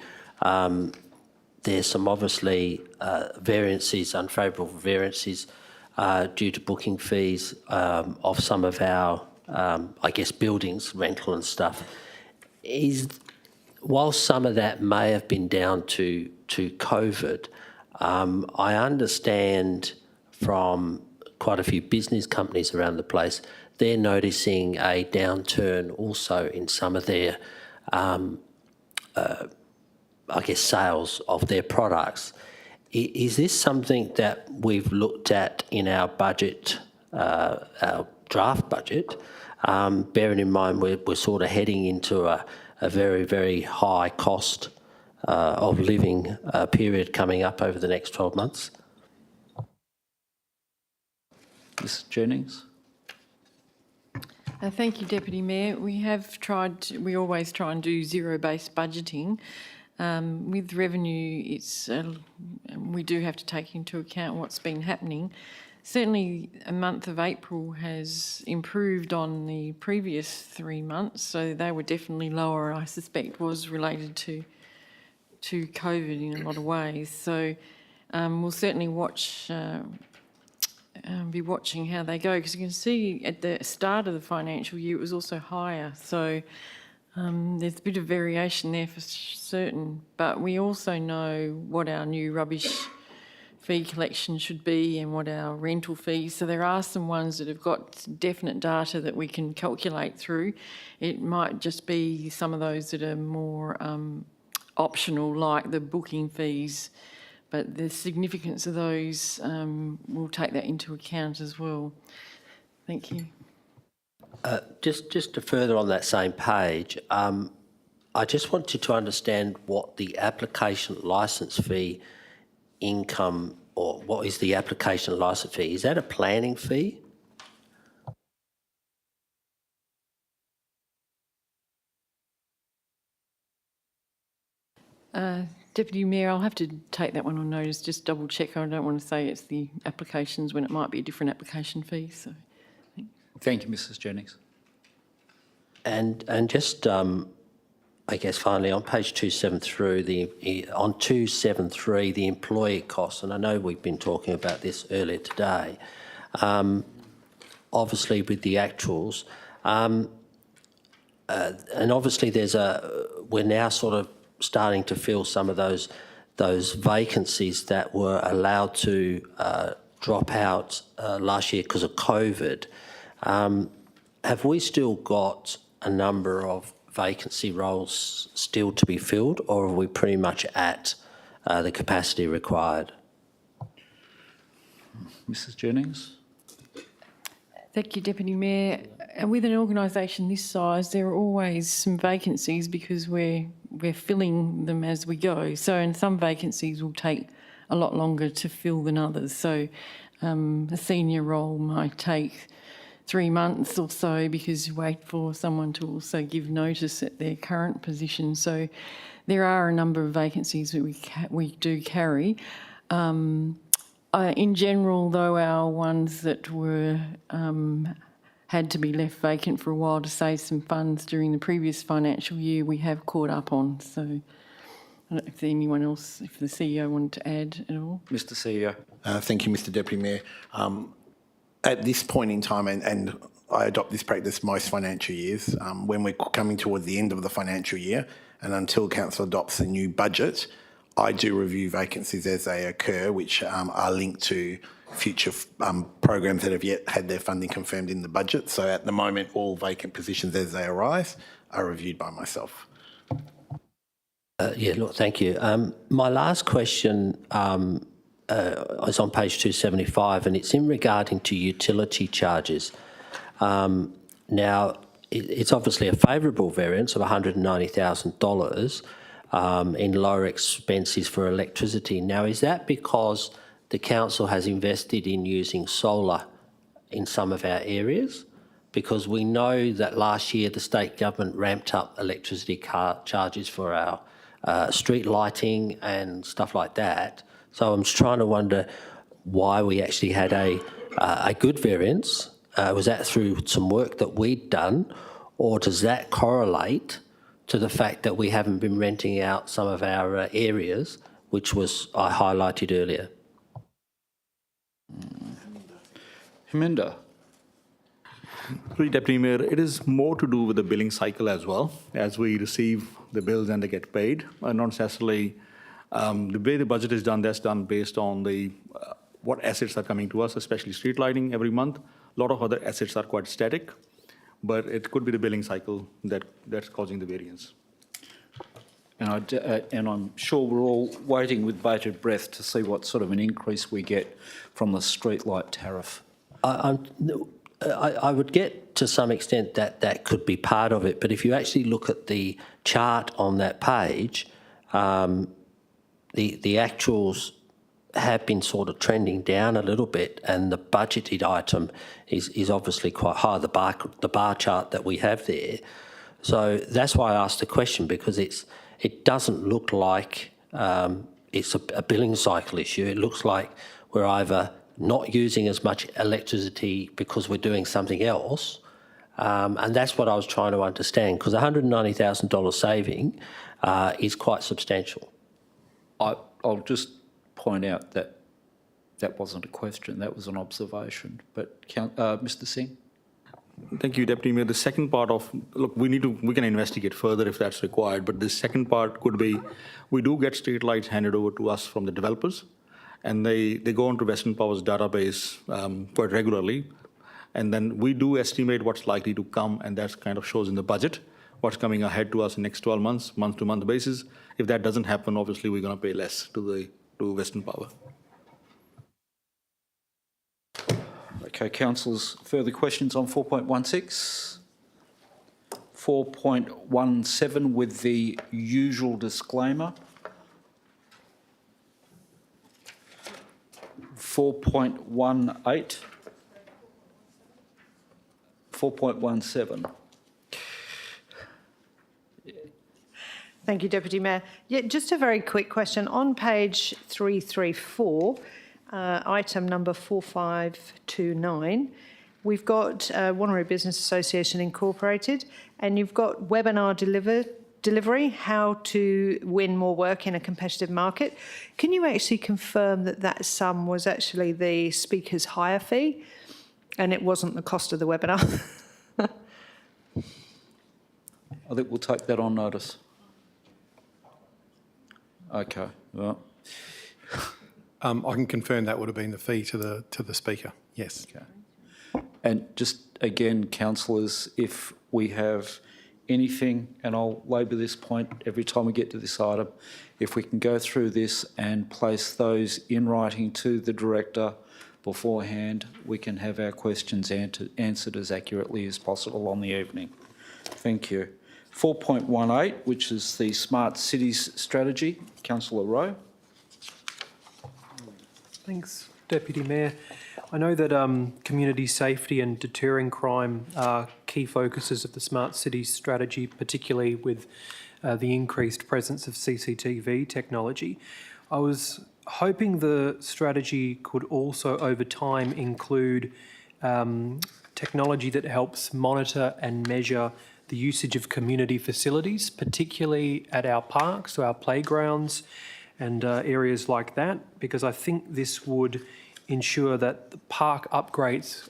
there's some obviously variances, unfavourable variances due to booking fees of some of our, I guess, buildings, rental and stuff. While some of that may have been down to COVID, I understand from quite a few business companies around the place, they're noticing a downturn also in some of their, I guess, sales of their products. Is this something that we've looked at in our budget, our draft budget, bearing in mind we're sort of heading into a very, very high cost of living period coming up over the next 12 months? Ms Jennings. Thank you, Deputy Mayor. We always try and do zero-based budgeting. With revenue, we do have to take into account what's been happening. Certainly, a month of April has improved on the previous 3 months, so they were definitely lower. I suspect was related to COVID in a lot of ways. So we'll certainly be watching how they go, because you can see at the start of the financial year it was also higher. So there's a bit of variation there for certain, but we also know what our new rubbish fee collection should be and what our rental fees. So there are some ones that have got definite data that we can calculate through. It might just be some of those that are more optional, like the booking fees, but the significance of those, we'll take that into account as well. Thank you. Just to further on that same page, I just wanted to understand what the application licence fee income, or what is the application licence fee? Is that a planning fee? Deputy Mayor, I'll have to take that one on notice, just double check. I don't want to say it's the applications when it might be a different application fee. So, Thank you, Mrs Jennings. And just, I guess finally on page 273, the employee costs, and I know we've been talking about this earlier today, obviously with the actuals, and obviously we're now sort of starting to fill some of those vacancies that were allowed to drop out last year because of COVID. Have we still got a number of vacancy roles still to be filled, or are we pretty much at the capacity required? Mrs Jennings. thank you, Deputy Mayor. With an organisation this size, there are always some vacancies because we're filling them as we go. So, and some vacancies will take a lot longer to fill than others. So, a senior role might take 3 months or so because you wait for someone to also give notice at their current position. So there are a number of vacancies that we do carry. In general, though, our ones that were had to be left vacant for a while to save some funds during the previous financial year, we have caught up on. So I don't know if anyone else, if the CEO wanted to add at all. Mr CEO. Thank you, Mr Deputy Mayor. At this point in time, and I adopt this practice most financial years, when we're coming towards the end of the financial year and until Council adopts a new budget, I do review vacancies as they occur, which are linked to future programs that have yet had their funding confirmed in the budget. So at the moment, all vacant positions as they arise are reviewed by myself. Yeah, look, thank you. My last question is on page 275, and it's in regarding to utility charges. Now, it's obviously a favourable variance of $190,000 in lower expenses for electricity. Now, is that because the council has invested in using solar in some of our areas? Because we know that last year the state government ramped up electricity charges for our street lighting and stuff like that. So I'm just trying to wonder why we actually had a good variance. Was that through some work that we'd done, or does that correlate to the fact that we haven't been renting out some of our areas, which was I highlighted earlier? Heminder. Through you, Deputy Mayor, it is more to do with the billing cycle as well. As we receive the bills and they get paid, not necessarily the way the budget is done, that's done based on the what assets are coming to us, especially street lighting every month. A lot of other assets are quite static, but it could be the billing cycle that's causing the variance. And I'm sure we're all waiting with bated breath to see what sort of an increase we get from the streetlight tariff. I would get to some extent that that could be part of it, but if you actually look at the chart on that page, the actuals have been sort of trending down a little bit, and the budgeted item is obviously quite high, the bar chart that we have there. So that's why I asked the question, because it doesn't look like it's a billing cycle issue. It looks like we're either not using as much electricity because we're doing something else, and that's what I was trying to understand, because $190,000 saving is quite substantial. I'll just point out that that wasn't a question, that was an observation. But Mr. Singh? Thank you, Deputy Mayor. The second part of, look, we can investigate further if that's required, but the second part could be, we do get street lights handed over to us from the developers, and they go onto Western Power's database quite regularly, and then we do estimate what's likely to come, and that kind of shows in the budget what's coming ahead to us in the next 12 months, month-to-month basis. If that doesn't happen, obviously we're going to pay less to Western Power. Okay, councillors, further questions on 4.16? 4.17 with the usual disclaimer. 4.18. 4.17. Thank you, Deputy Mayor. Yeah, just a very quick question. On page 334, item number 4529, we've got Wanneroo Business Association Incorporated, and you've got webinar delivery, how to win more work in a competitive market. Can you actually confirm that that sum was actually the speaker's hire fee and it wasn't the cost of the webinar? I think we'll take that on notice. Okay, well. I can confirm that would have been the fee to the speaker, yes. Okay. And just again, councillors, if we have anything, and I'll labour this point every time we get to this item, if we can go through this and place those in writing to the director beforehand, we can have our questions answered as accurately as possible on the evening. Thank you. 4.18, which is the Smart Cities Strategy. Councillor Rowe. Thanks, Deputy Mayor. I know that community safety and deterring crime are key focuses of the Smart Cities Strategy, particularly with the increased presence of CCTV technology. I was hoping the strategy could also, over time, include technology that helps monitor and measure the usage of community facilities, particularly at our parks, so our playgrounds and areas like that, because I think this would ensure that the park upgrades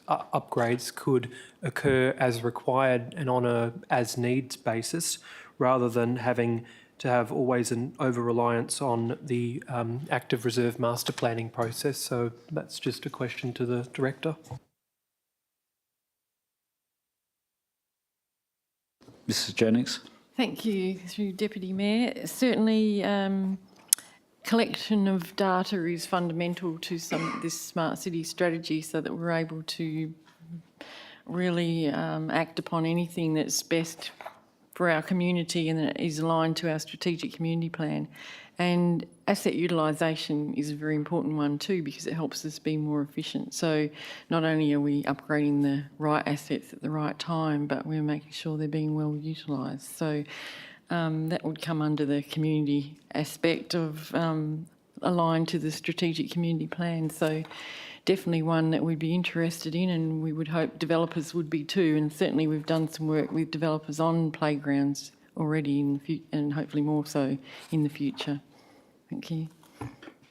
could occur as required and on a as-needs basis, rather than having to have always an over-reliance on the active reserve master planning process. So that's just a question to the Director. Mrs Jennings. Thank you, through Deputy Mayor. Certainly, collection of data is fundamental to this smart city strategy, so that we're able to really act upon anything that's best for our community and that is aligned to our strategic community plan. And asset utilisation is a very important one too, because it helps us be more efficient. So not only are we upgrading the right assets at the right time, but we're making sure they're being well utilised. So that would come under the community aspect of aligned to the strategic community plan. So definitely one that we'd be interested in, and we would hope developers would be too. And certainly we've done some work with developers on playgrounds already and hopefully more so in the future. Thank you.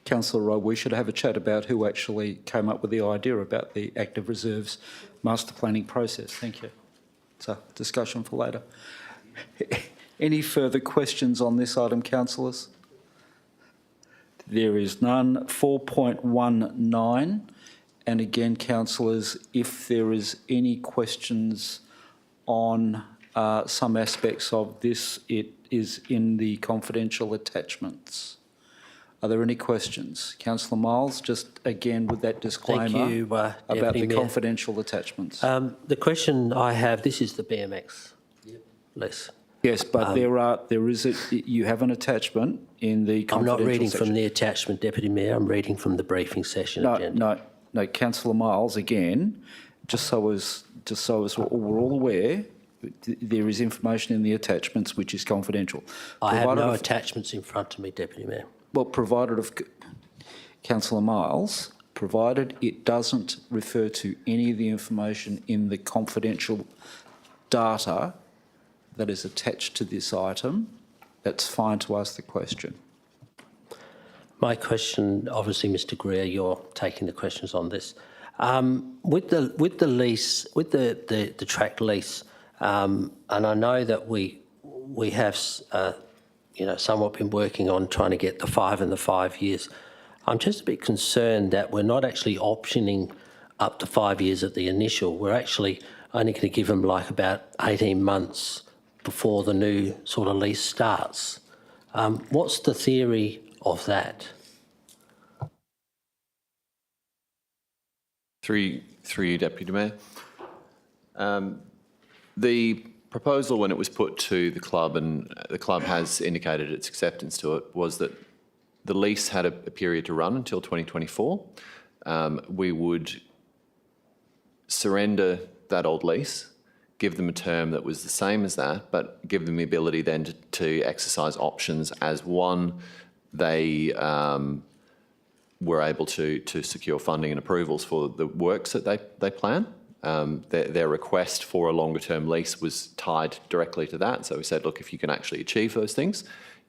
Councillor Rowe, we should have a chat about who actually came up with the idea about the active reserves master planning process. Thank you. It's a discussion for later. Any further questions on this item, councillors? There is none. 4.19, and again, councillors, if there is any questions on some aspects of this, it is in the confidential attachments. Are there any questions? Councillor Miles, just again with that disclaimer Thank you, about Deputy the Mayor. confidential attachments. The question I have, this is the BMX lease. Yes, but you have an attachment in the confidential I'm not reading section. from the attachment, Deputy Mayor. I'm reading from the briefing session agenda. No, Councillor Miles, again, just so as we're all aware, there is information in the attachments which is confidential. I have Provided no of- attachments in front of me, Deputy Mayor. Well, provided of Councillor Miles, provided it doesn't refer to any of the information in the confidential data that is attached to this item, that's fine to ask the question. My question, obviously, Mr. Greer, you're taking the questions on this. With the lease, with the track lease, and I know that we have somewhat been working on trying to get the 5 and the 5 years. I'm just a bit concerned that we're not actually optioning up to 5 years at the initial. We're actually only going to give them like about 18 months before the new sort of lease starts. What's the theory of that? Through you, Deputy Mayor. The proposal, when it was put to the club, and the club has indicated its acceptance to it, was that the lease had a period to run until 2024. We would surrender that old lease, give them a term that was the same as that, but give them the ability then to exercise options as one, they were able to secure funding and approvals for the works that they plan. Their request for a longer term lease was tied directly to that. So we said, look, if you can actually achieve those things,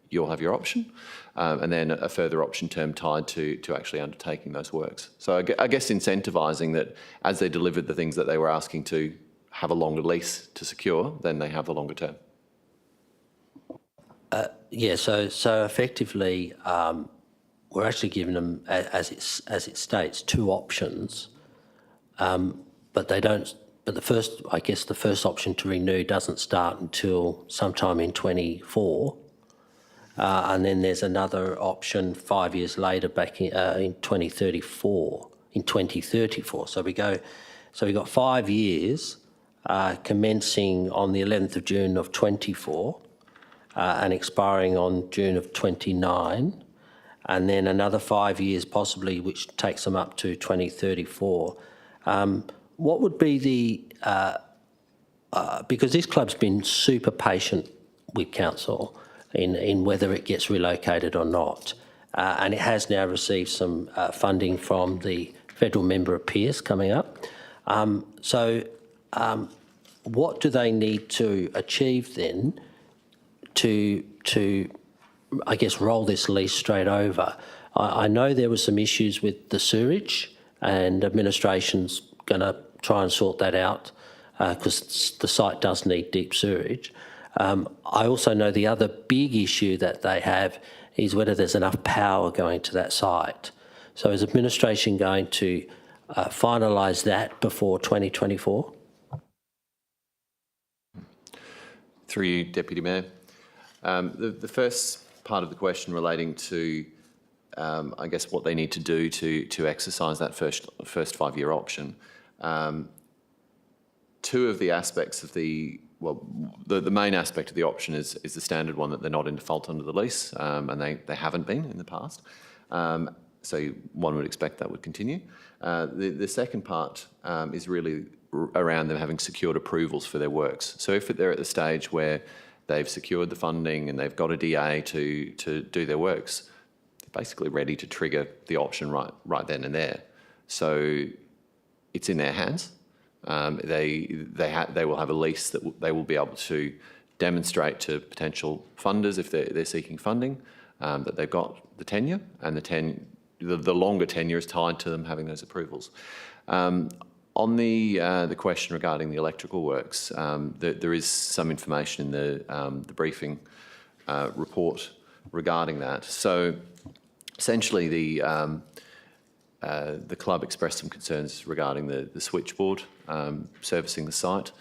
you'll have your option. And then a further option term tied to actually undertaking those works. So I guess incentivising that as they delivered the things that they were asking to have a longer lease to secure, then they have the longer term. So effectively, we're actually giving them, as it states, 2 options, but they don't. But the first option to renew doesn't start until sometime in 24, and then there's another option 5 years later, back in 2034. In 2034, so we've got 5 years, commencing on the 11th of June of 24, and expiring on June of 29. And then another 5 years possibly, which takes them up to 2034. What would be the, because this club's been super patient with council in whether it gets relocated or not, and it has now received some funding from the federal member of Pearce coming up. What do they need to achieve then to I guess, roll this lease straight over? I know there were some issues with the sewerage, and administration's going to try and sort that out because the site does need deep sewerage. I also know the other big issue that they have is whether there's enough power going to that site. So is administration going to finalise that before 2024? Through you, Deputy Mayor. The first part of the question relating to, I guess, what they need to do to exercise that first 5 year option. 2 of the aspects of the main aspect of the option is the standard one, that they're not in default under the lease, and they haven't been in the past. So one would expect that would continue. The second part is really around them having secured approvals for their works. So if they're at the stage where they've secured the funding and they've got a DA to do their works, they're basically ready to trigger the option right then and there. So it's in their hands. They will have a lease that they will be able to demonstrate to potential funders if they're seeking funding that they've got the tenure, and the longer tenure is tied to them having those approvals. On the question regarding the electrical works, there is some information in the briefing report regarding that. So essentially the club expressed some concerns regarding the switchboard servicing the site.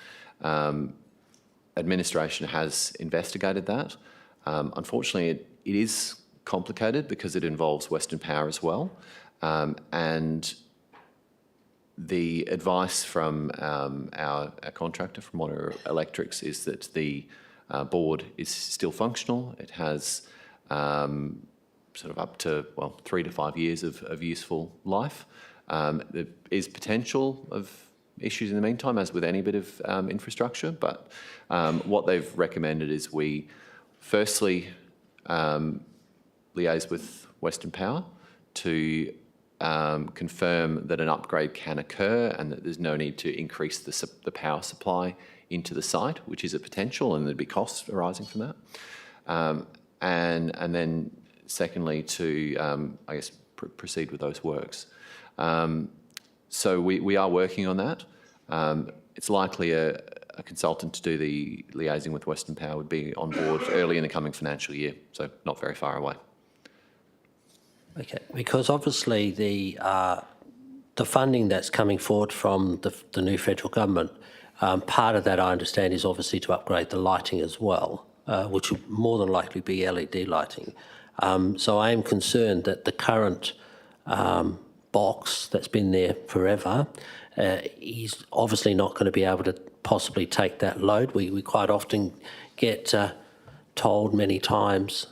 Administration has investigated that. Unfortunately, it is complicated because it involves Western Power as well. And the advice from our contractor, from Wanneroo Electrics, is that the board is still functional. It has sort of up to, 3 to 5 years of useful life. There is potential of issues in the meantime, as with any bit of infrastructure, but what they've recommended is we firstly liaise with Western Power to confirm that an upgrade can occur and that there's no need to increase the power supply into the site, which is a potential, and there'd be costs arising from that. And then secondly, to, proceed with those works. So we are working on that. It's likely a consultant to do the liaising with Western Power would be on board early in the coming financial year, so not very far away. Okay, because obviously the funding that's coming forward from the new federal government, part of that I understand is obviously to upgrade the lighting as well, which will more than likely be LED lighting. So I am concerned that the current box that's been there forever is obviously not going to be able to possibly take that load. We quite often get told many times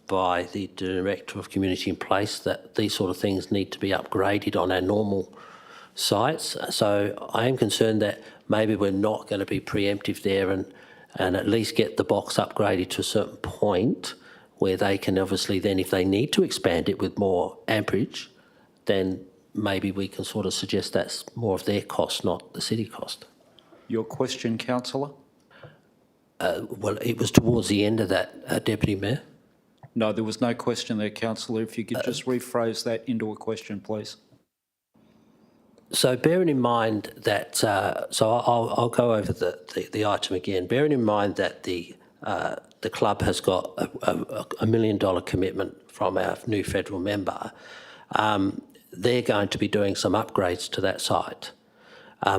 by the Director of Community in Place that these sort of things need to be upgraded on our normal sites. So I am concerned that maybe we're not going to be preemptive there and at least get the box upgraded to a certain point where they can obviously then, if they need to expand it with more amperage, then maybe we can sort of suggest that's more of their cost, not the city cost. Your question, councillor? Well, it was towards the end of that, Deputy Mayor. No, there was no question there, councillor. If you could just rephrase that into a question, please. So bearing in mind that, so I'll go over the item again. Bearing in mind that the club has got a $1 million commitment from our new federal member, they're going to be doing some upgrades to that site.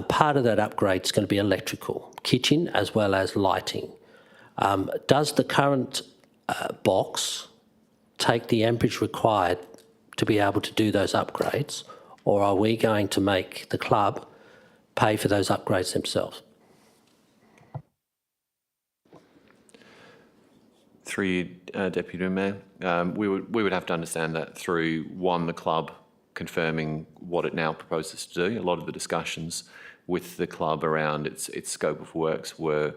Part of that upgrade is going to be electrical, kitchen as well as lighting. Does the current box take the amperage required to be able to do those upgrades, or are we going to make the club pay for those upgrades themselves? Through you, Deputy Mayor, we would have to understand that through, one, the club confirming what it now proposes to do. A lot of the discussions with the club around its scope of works were,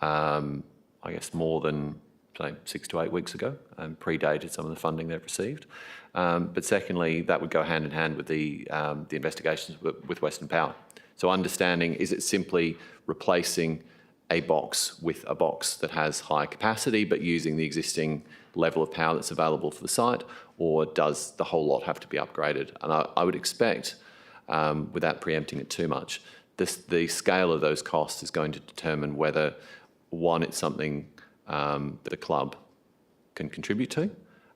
more than, say, 6 to 8 weeks ago, and predated some of the funding they've received. But secondly, that would go hand in hand with the investigations with Western Power. So understanding, is it simply replacing a box with a box that has high capacity but using the existing level of power that's available for the site, or does the whole lot have to be upgraded? And I would expect, without preempting it too much, the scale of those costs is going to determine whether, one, it's something that a club can contribute to,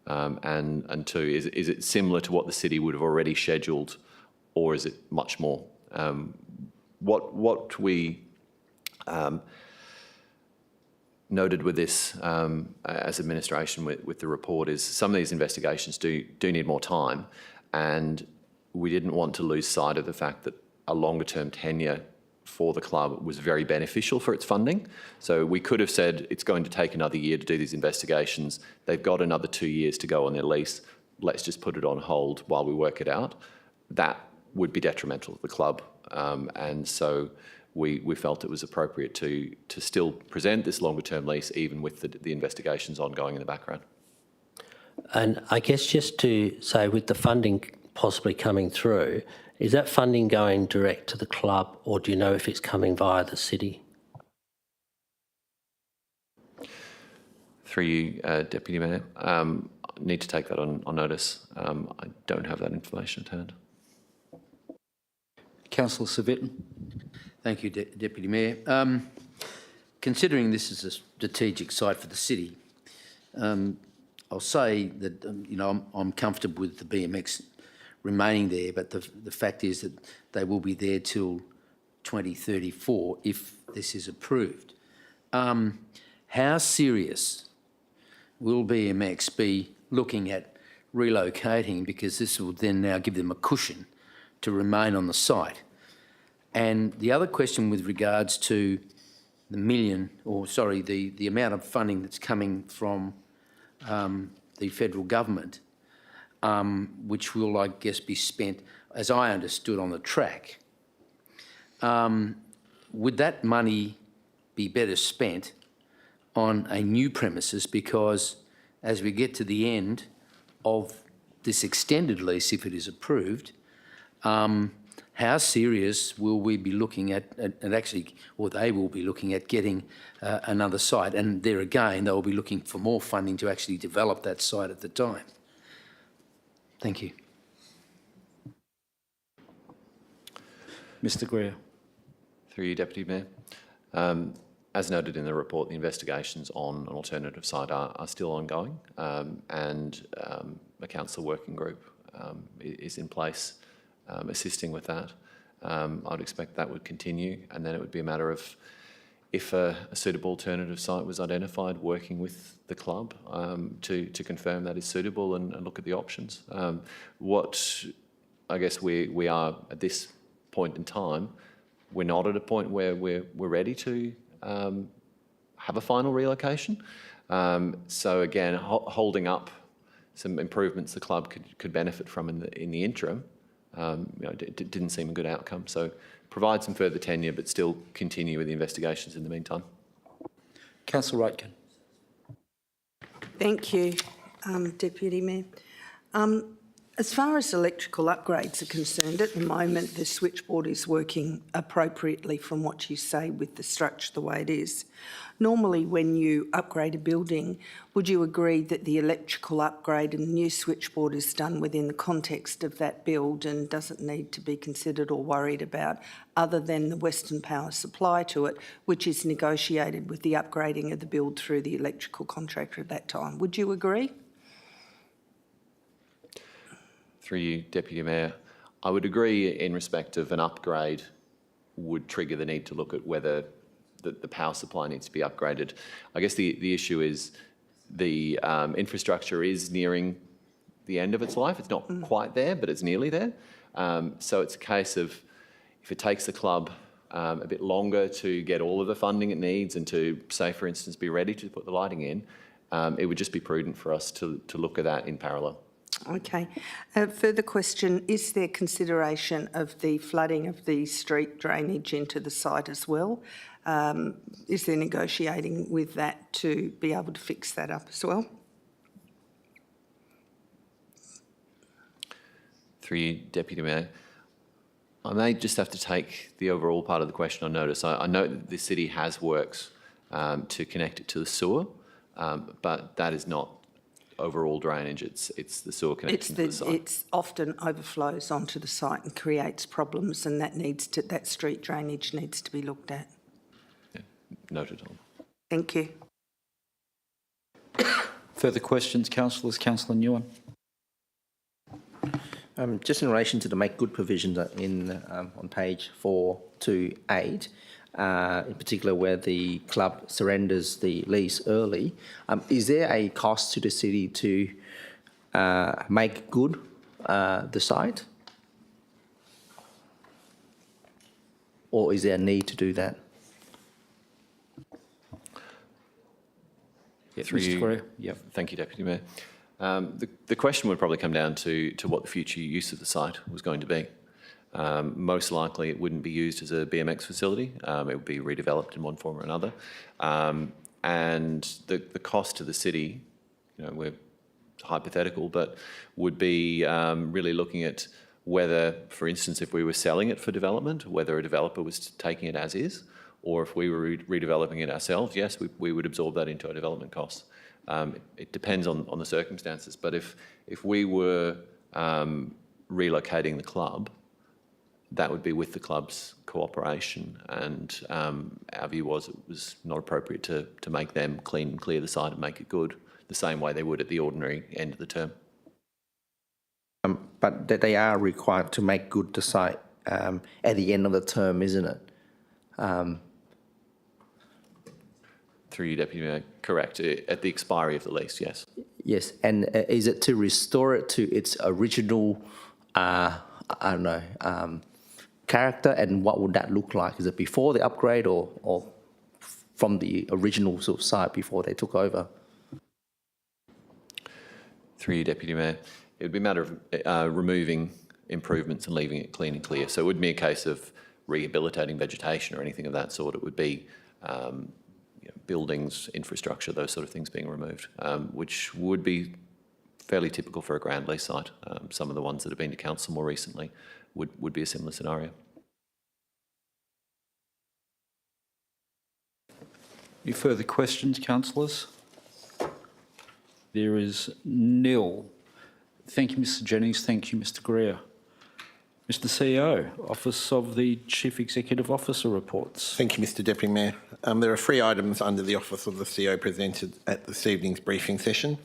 and two, is it similar to what the city would have already scheduled, or is it much more? What we noted with this as administration with the report is some of these investigations do need more time, and we didn't want to lose sight of the fact that a longer term tenure for the club was very beneficial for its funding. So we could have said it's going to take another year to do these investigations. They've got another 2 years to go on their lease. Let's just put it on hold while we work it out. That would be detrimental to the club, and so we felt it was appropriate to still present this longer term lease, even with the investigations ongoing in the background. And I guess just to say, with the funding possibly coming through, is that funding going direct to the club, or do you know if it's coming via the city? Through you, Deputy Mayor, I need to take that on notice. I don't have that information at hand. Councillor Civic. Thank you, Deputy Mayor. Considering this is a strategic site for the city, I'll say that I'm comfortable with the BMX remaining there, but the fact is that they will be there till 2034 if this is approved. How serious will BMX be looking at relocating, because this will then now give them a cushion to remain on the site? And the other question with regards to the amount of funding that's coming from the federal government, which will, I guess, be spent, as I understood, on the track. Would that money be better spent on a new premises? Because as we get to the end of this extended lease, if it is approved, how serious will we be looking at, or they will be looking at getting another site? And there again, they will be looking for more funding to actually develop that site at the time. Thank you. Mr. Greer. Through you, Deputy Mayor. As noted in the report, the investigations on an alternative site are still ongoing, and a council working group is in place assisting with that. I'd expect that would continue, and then it would be a matter of, if a suitable alternative site was identified, working with the club to confirm that is suitable and look at the options. What I guess we are at this point in time, we're not at a point where we're ready to have a final relocation. So again, holding up some improvements the club could benefit from in the interim, it didn't seem a good outcome. So provide some further tenure, but still continue with the investigations in the meantime. Councillor Roatkin. Thank you, Deputy Mayor. As far as electrical upgrades are concerned, at the moment the switchboard is working appropriately from what you say with the structure the way it is. Normally when you upgrade a building, would you agree that the electrical upgrade and the new switchboard is done within the context of that build and doesn't need to be considered or worried about other than the Western Power supply to it, which is negotiated with the upgrading of the build through the electrical contractor at that time? Would you agree? Through you, Deputy Mayor, I would agree in respect of an upgrade would trigger the need to look at whether the power supply needs to be upgraded. I guess the issue is the infrastructure is nearing the end of its life. It's not quite there, but it's nearly there. So it's a case of, if it takes the club a bit longer to get all of the funding it needs and to, say, for instance, be ready to put the lighting in, it would just be prudent for us to look at that in parallel. Okay. Further question, is there consideration of the flooding of the street drainage into the site as well? Is there negotiating with that to be able to fix that up as well? Through you, Deputy Mayor, I may just have to take the overall part of the question on notice. I know that the city has works to connect it to the sewer, but that is not overall drainage. It's the sewer connection to the site. It often overflows onto the site and creates problems, and that street drainage needs to be looked at. Yeah, noted on. Thank you. Further questions, councillors? Councillor Nguyen. Just in relation to the make good provisions on page 4 to 8, in particular where the club surrenders the lease early, is there a cost to the city to make good the site? Or is there a need to do that? Yeah, through you. Yep. Thank you, Deputy Mayor. The question would probably come down to what the future use of the site was going to be. Most likely it wouldn't be used as a BMX facility. It would be redeveloped in one form or another. And the cost to the city, we're hypothetical, but would be really looking at whether, for instance, if we were selling it for development, whether a developer was taking it as is, or if we were redeveloping it ourselves, yes, we would absorb that into our development costs. It depends on the circumstances, but if we were relocating the club, that would be with the club's cooperation, and our view was it was not appropriate to make them clean and clear the site and make it good the same way they would at the ordinary end of the term. But that they are required to make good the site at the end of the term, isn't it? Through you, Deputy Mayor, correct. At the expiry of the lease, yes. Yes, and is it to restore it to its original, I don't know, character, and what would that look like? Is it before the upgrade or from the original sort of site before they took over? Through you, Deputy Mayor, it would be a matter of removing improvements and leaving it clean and clear. So it wouldn't be a case of rehabilitating vegetation or anything of that sort. It would be buildings, infrastructure, those sort of things being removed, which would be fairly typical for a ground lease site. Some of the ones that have been to council more recently would be a similar scenario. Any further questions, councillors? There is nil. Thank you, Mr Jennings. Thank you, Mr Greer. Mr CEO, Office of the Chief Executive Officer reports. Thank you, Mr Deputy Mayor. There are 3 items under the Office of the CEO presented at this evening's briefing session.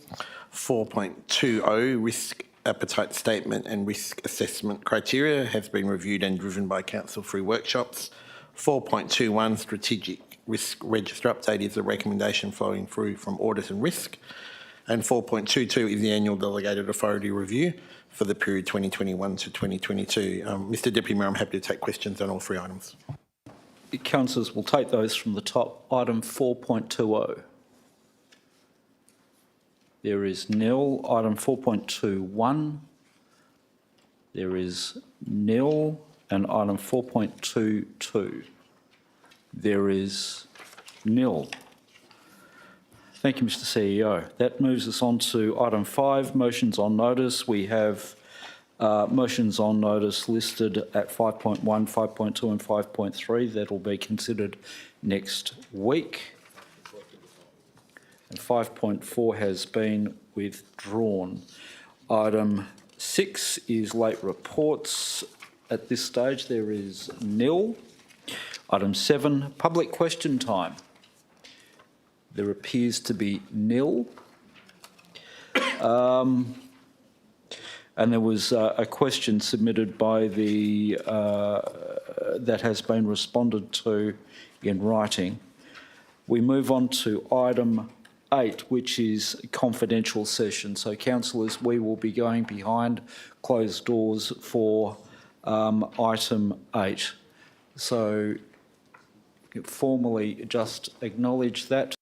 4.20, Risk Appetite Statement and Risk Assessment Criteria, has been reviewed and driven by Council through workshops. 4.21, Strategic Risk Register Update, is a recommendation flowing through from Audit and Risk. And 4.22 is the Annual Delegated Authority Review for the period 2021 to 2022. Mr Deputy Mayor, I'm happy to take questions on all 3 items. Councillors, will take those from the top. Item 4.20. There is nil. Item 4.21. There is nil. And item 4.22. There is nil. Thank you, Mr CEO. That moves us on to item 5, motions on notice. We have motions on notice listed at 5.1, 5.2 and 5.3 that will be considered next week. And 5.4 has been withdrawn. Item 6 is late reports. At this stage, there is nil. Item 7, public question time. There appears to be nil. And there was a question submitted by the that has been responded to in writing. We move on to item 8, which is confidential session. So, councillors, we will be going behind closed doors for item 8. So, formally just acknowledge that.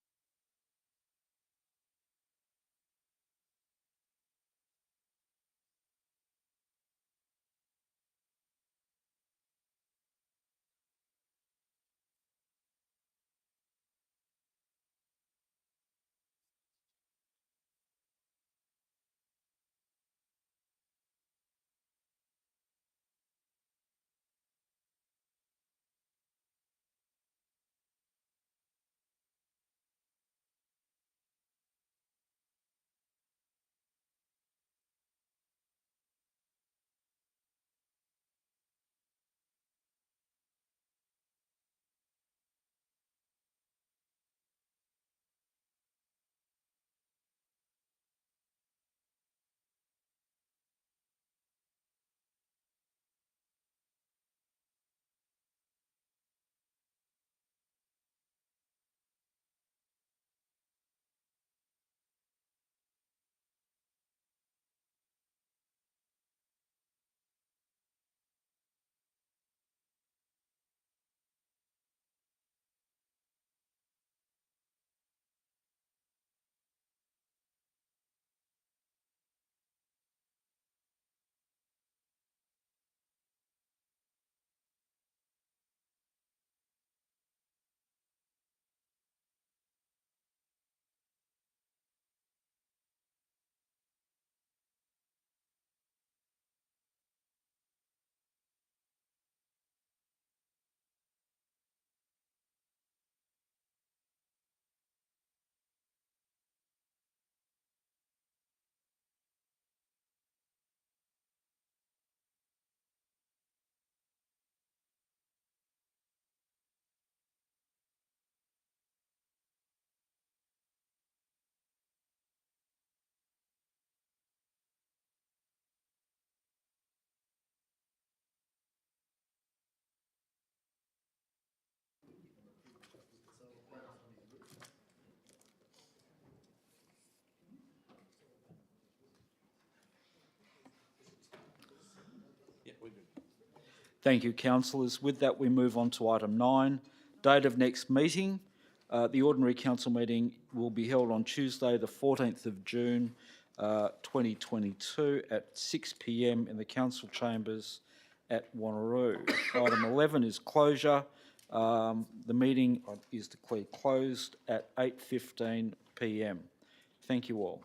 Thank you, councillors. With that, we move on to item 9, date of next meeting. The ordinary council meeting will be held on Tuesday, the 14th of June, 2022 at 6 p.m. in the council chambers at Wanneroo. Item 11 is closure. The meeting is declared closed at 8:15 p.m. Thank you all.